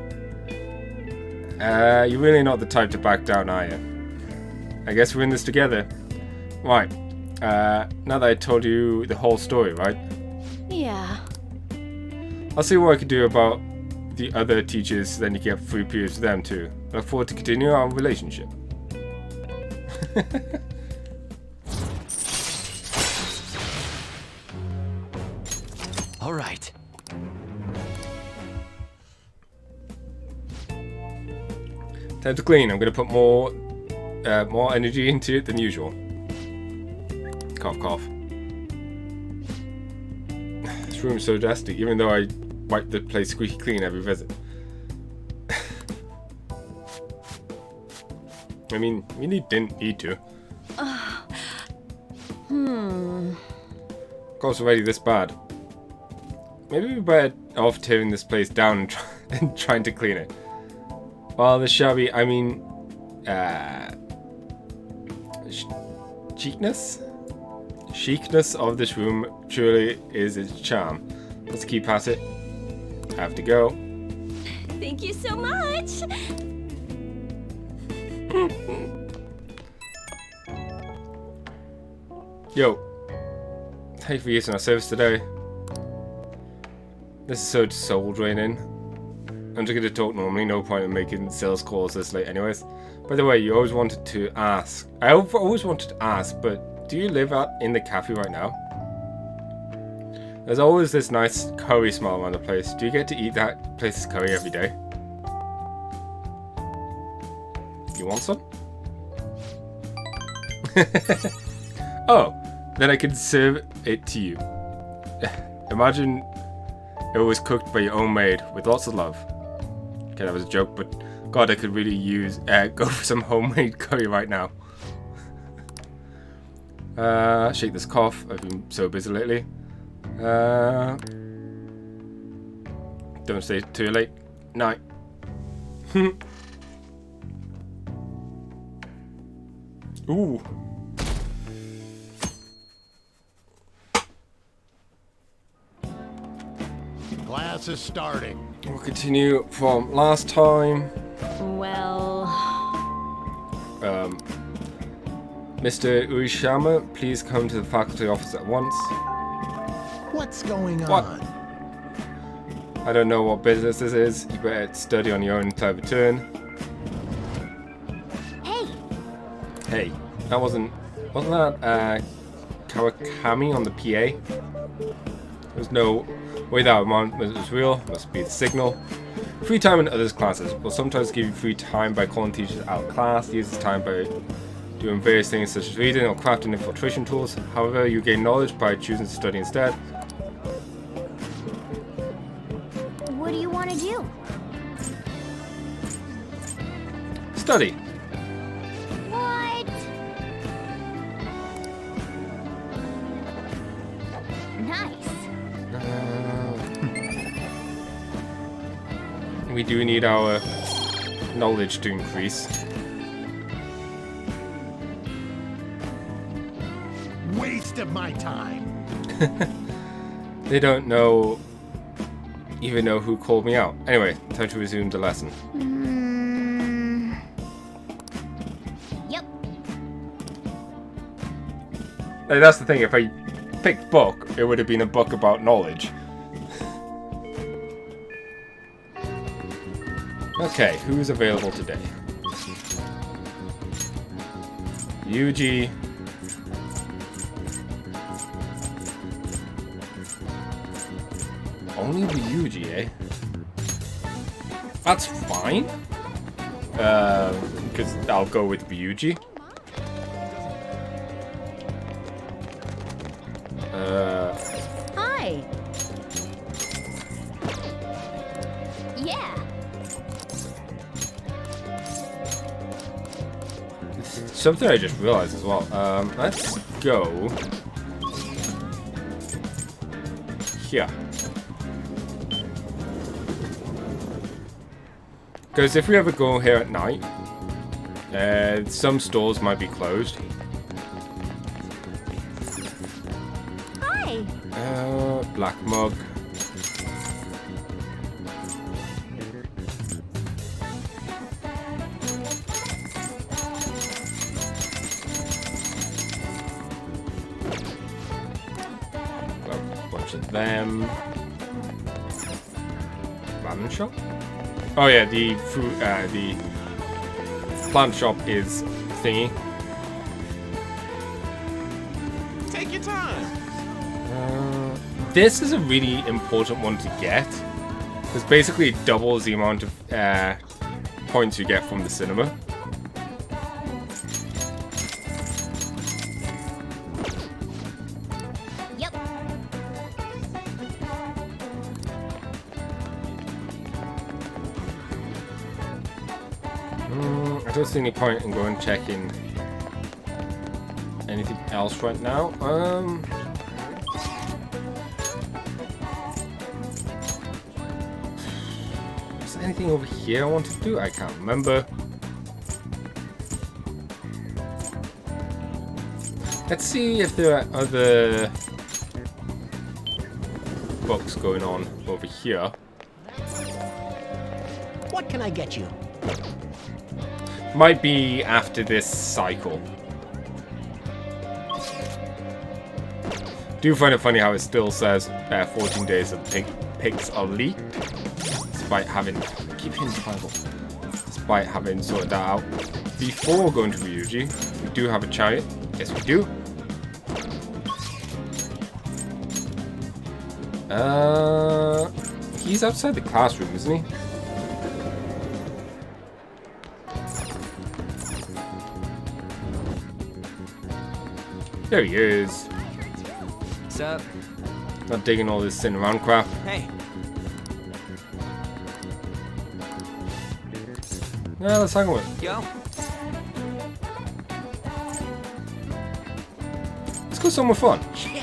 You're really not the type to back down, are you? I guess we're in this together. Right. Now that I told you the whole story, right? Yeah. I'll see what I can do about the other teachers, then you can get free periods with them too. I look forward to continuing our relationship. All right. Time to clean. I'm going to put more energy into it than usual. Cough, cough. This room's so dusty, even though I wipe the place squeaky clean every visit. I mean, you didn't need to. Of course, already this bad. Maybe we're better off tearing this place down and trying to clean it. While the shabby, I mean, chicness of this room truly is its charm. Let's keep at it. I have to go. Thank you so much! Yo, thank you for using our service today. This is so soul draining. I'm just gonna talk normally, no point in making sales calls this late anyways. By the way, you always wanted to ask. I always wanted to ask, but do you live out in the cafe right now? There's always this nice curry smell around the place. Do you get to eat that place's curry every day? You want some? Oh, then I can serve it to you. Imagine it was cooked by your own maid with lots of love. Okay, that was a joke, but God, I could really use go for some homemade curry right now. Shake this cough. I've been so busy lately. Don't stay too late. Night. Ooh. Class is starting. We'll continue from last time. Well... Mr. Urishima, please come to the faculty office at once. What's going What? on? I don't know what business this is. You better study on your own until I return. Hey, Hey, that wasn't that Kawakami on the PA? There's no way that amount was real. Must be the signal. Free time in others' classes. We'll sometimes give you free time by calling teachers out of class. Use this time by doing various things such as reading or crafting infiltration tools. However, you gain knowledge by choosing to study instead. what do you want to do? Study. What? Nice. We do need our knowledge to increase. Waste of my time. They don't even know who called me out. Anyway, time to resume the lesson. Yep. Like, that's the thing, if I picked book, it would have been a book about knowledge. Okay, who's available today? Yuji. Only Ryuji, eh? That's fine. Because I'll go with Ryuji. Hi! Yeah. Something I just realized as well. Let's go here. Because if we ever go here at night, some stores might be closed. Hi. Black mug. Got a bunch of them. Ramen shop? Oh yeah, the fruit, the plant shop is thingy. Take your time. This is a really important one to get. Because basically it doubles the amount of points you get from the cinema. Yep. I don't see any point in going checking anything else right now. Is there anything over here I want to do? I can't remember. Let's see if there are other books going on over here. What can I get you? Might be after this cycle. Do find it funny how it still says 14 days of pigs are leaked, despite having despite having sorted that out before going to Ryuji. We do have a chariot. Yes, we do. He's outside the classroom, isn't he? There he is. What's up? Not digging all this sitting around crap. Hey. Yeah, let's hang with it. Yo. Let's go somewhere fun. Yeah.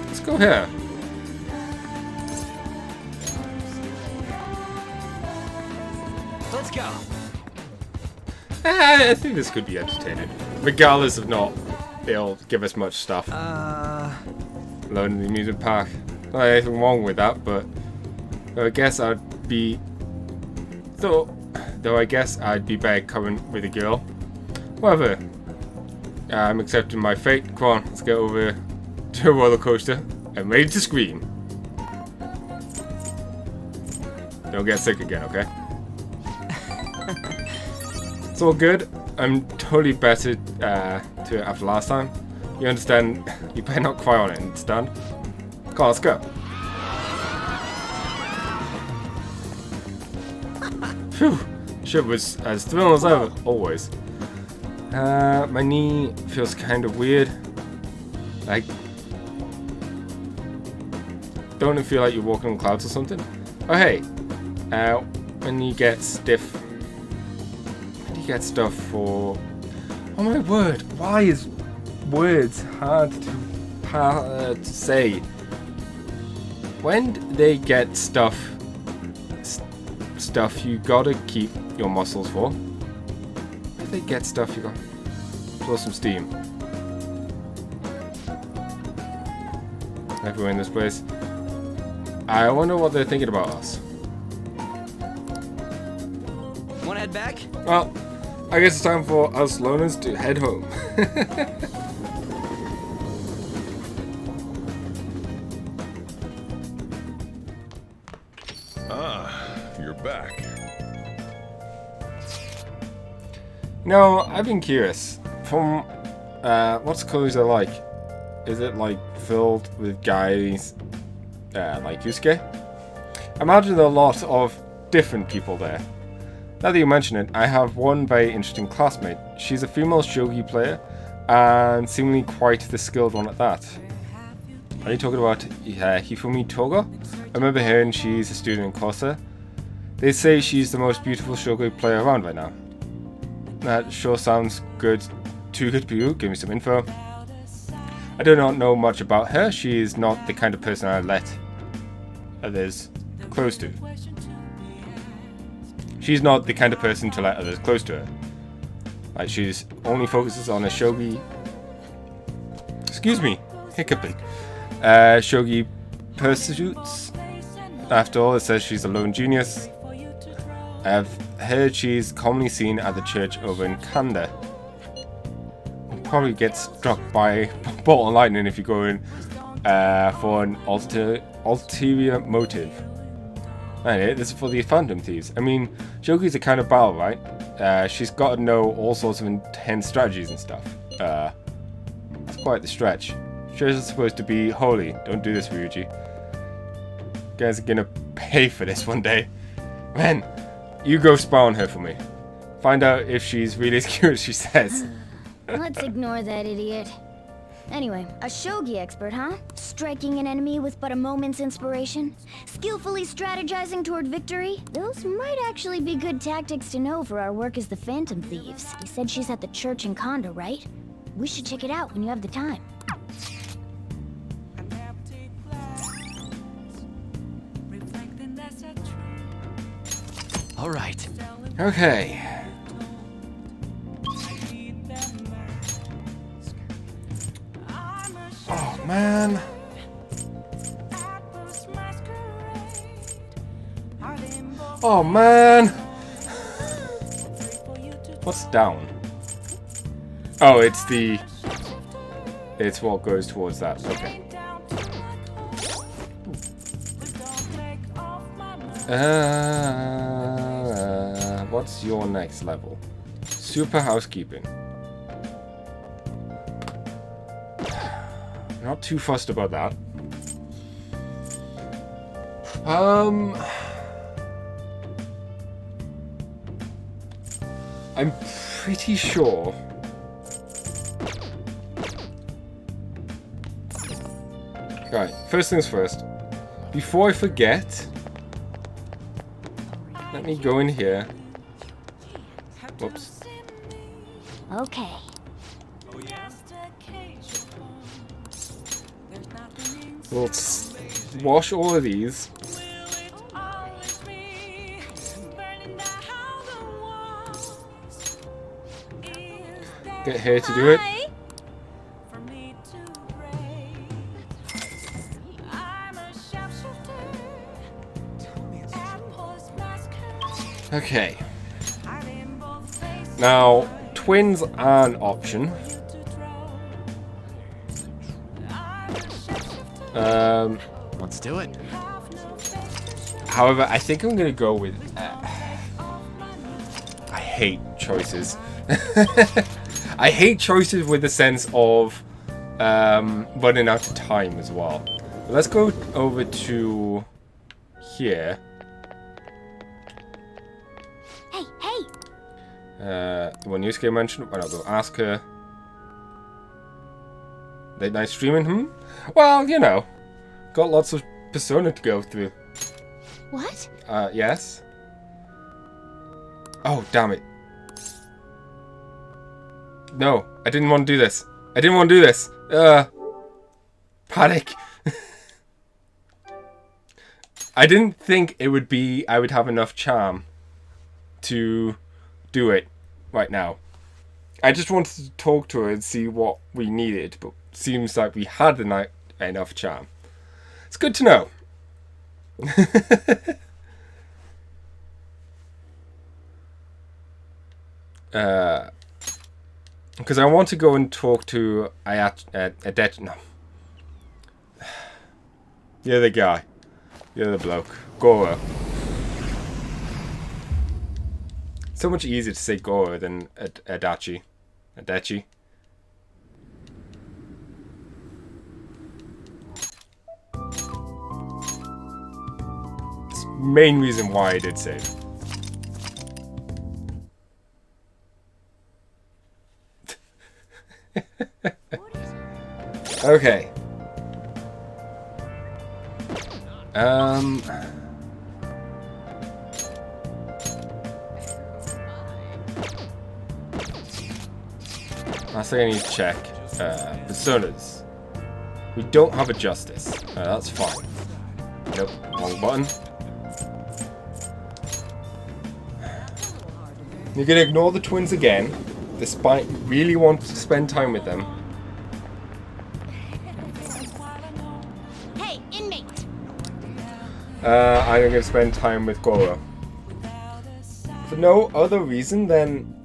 Let's go here. Let's go. I think this could be entertaining, regardless of not they'll give us much stuff. Learning the amusement park. Not anything wrong with that, but I guess I'd be though I guess I'd be better coming with a girl. Whatever. I'm accepting my fate. Come on, let's get over to a roller coaster. I'm ready to scream. Don't get sick again, okay? It's all good. I'm totally better to it after last time. You understand? You better not cry on it, understand? Come on, let's go. Phew. Shit was as thrilling as ever, always. My knee feels kind of weird. Like, don't it feel like you're walking on clouds or something? Oh hey, when you get stiff, when you get stuff for, oh my word, why is words hard to say? When they get stuff you gotta keep your muscles for. If they get stuff you gotta blow some steam. Everywhere in this place. I wonder what they're thinking about us. Wanna head back? Well, I guess it's time for us loners to head home. You're back. No, I've been curious. From what's colors are like? Is it like filled with guys like Yusuke? I imagine there are a lot of different people there. Now that you mention it, I have one very interesting classmate. She's a female shogi player and seemingly quite the skilled one at that. Are you talking about Hifumi Toga? I remember hearing she's a student in Kosa. They say she's the most beautiful shogi player around right now. That sure sounds good. Too good for you. Give me some info. I do not know much about her. She is not the kind of person I let others close to. She's not the kind of person to let others close to her. Like, she's only focuses on a shogi. Excuse me, hiccuping. Shogi pursuits. After all, it says she's a lone genius. I've heard she's commonly seen at the church over in Kanda. You'll probably get struck by bolt and lightning if you go in for an ulterior motive. Anyway, this is for the Phantom Thieves. I mean, Shogi's a kind of battle, right? She's got to know all sorts of intense strategies and stuff. That's quite the stretch. She's supposed to be holy. Don't do this, Ryuji. You guys are gonna pay for this one day. Man, you go spy on her for me. Find out if she's really as cute as she says. Let's ignore that idiot. Anyway, a shogi expert, huh? Striking an enemy with but a moment's inspiration? Skillfully strategizing toward victory? Those might actually be good tactics to know for our work as the Phantom Thieves. You said she's at the church in Kondo, right? We should check it out when you have the time. All right. Okay. Oh, man. Oh, man. What's down? Oh, it's the... It's what goes towards that. Okay. What's your next level? Super housekeeping. Not too fussed about that. I'm pretty sure. Right, first things first. Before I forget, let me go in here. Whoops. Okay. We'll wash all of these. Get here to do it. Okay. Now, twins are an option. Let's do it. However, I think I'm gonna go with. I hate choices. I hate choices with the sense of running out of time as well. But let's go over to here. Hey, hey! The one Yusuke mentioned. Well, I'll go ask her. Late night streaming? Well, you know. Got lots of Persona to go through. What? Yes? Oh, damn it. No, I didn't want to do this. I didn't want to do this. Panic. I didn't think it would be... I would have enough charm to do it right now. I just wanted to talk to her and see what we needed, but seems like we had enough charm. It's good to know. Because I want to go and talk to no. The other guy. The other bloke. Goro. So much easier to say Goro than Adachi. Adachi. It's the main reason why I did save. Okay. Last thing I need to check. Personas. We don't have a justice. That's fine. Nope. Wrong button. You're gonna ignore the twins again, despite really wanting to spend time with them. Hey, inmate! I'm gonna spend time with Goro. For no other reason than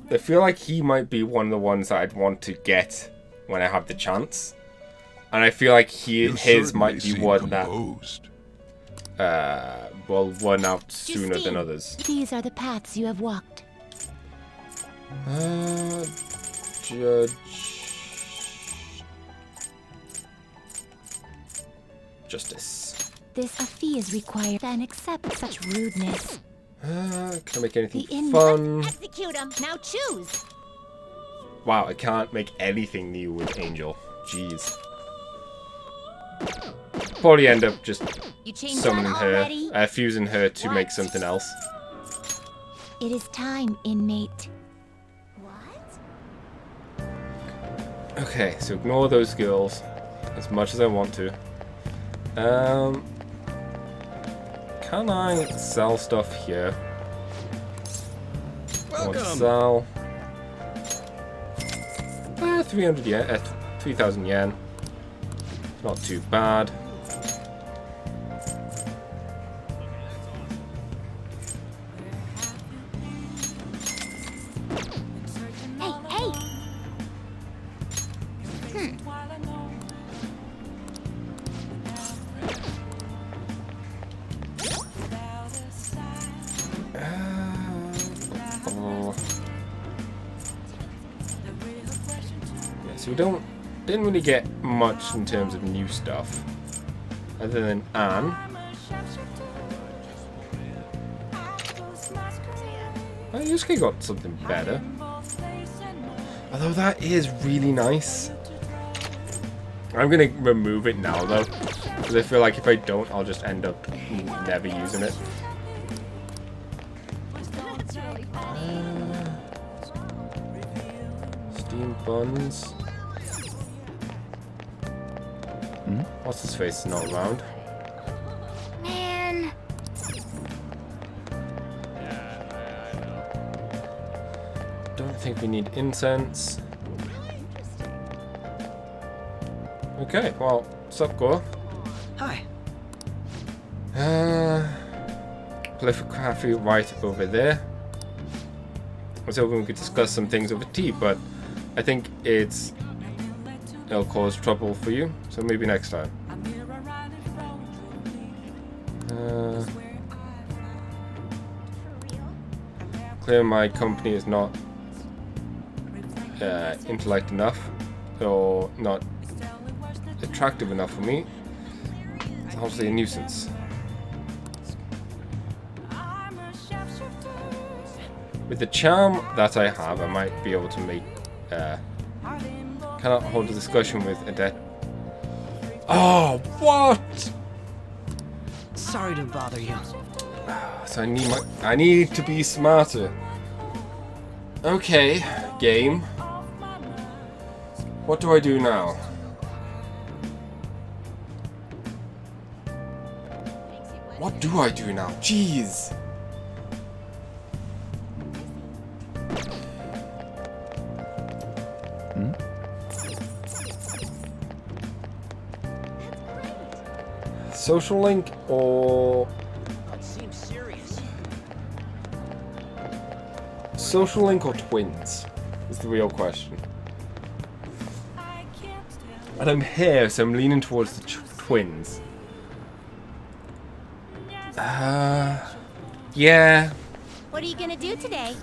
I feel like he might be one of the ones that I'd want to get when I have the chance. And I feel like his might be one that will run out sooner than others. These are the paths you have walked. Judge... Justice. A fee is required and accept such rudeness. Can I make anything The fun? Execute him. Now choose. Wow, I can't make anything new with Angel. Jeez. Probably end up just You changed summoning on her, already? fusing her to make something else. It is time, inmate. Okay, so ignore those girls as much as I want to. Can I sell stuff here? Welcome. Sell 300 yen, 3,000 yen. Not too bad. Hey, hey! Yeah, so we didn't really get much in terms of new stuff, other than Anne. Oh, Yusuke got something better. Although that is really nice. I'm gonna remove it now though, because I feel like if I don't, I'll just end up never using it. Steam buns. What's his face is not around? Man. Don't think we need incense. Okay, well, sup, Gore? Hi. Play for coffee right over there. I was hoping we could discuss some things over tea, but I think it'll cause trouble for you, so maybe next time. Clear my company is not intellect enough, or not attractive enough for me. It's obviously a nuisance. With the charm that I have, I might be able to make. Cannot hold a discussion with a dead. Oh, what? Sorry to bother you. So I need to be smarter. Okay, game. What do I do now? What do I do now? Jeez. Social link or social link or twins is the real question. And I'm here, so I'm leaning towards the twins. Yeah. What are you gonna do today?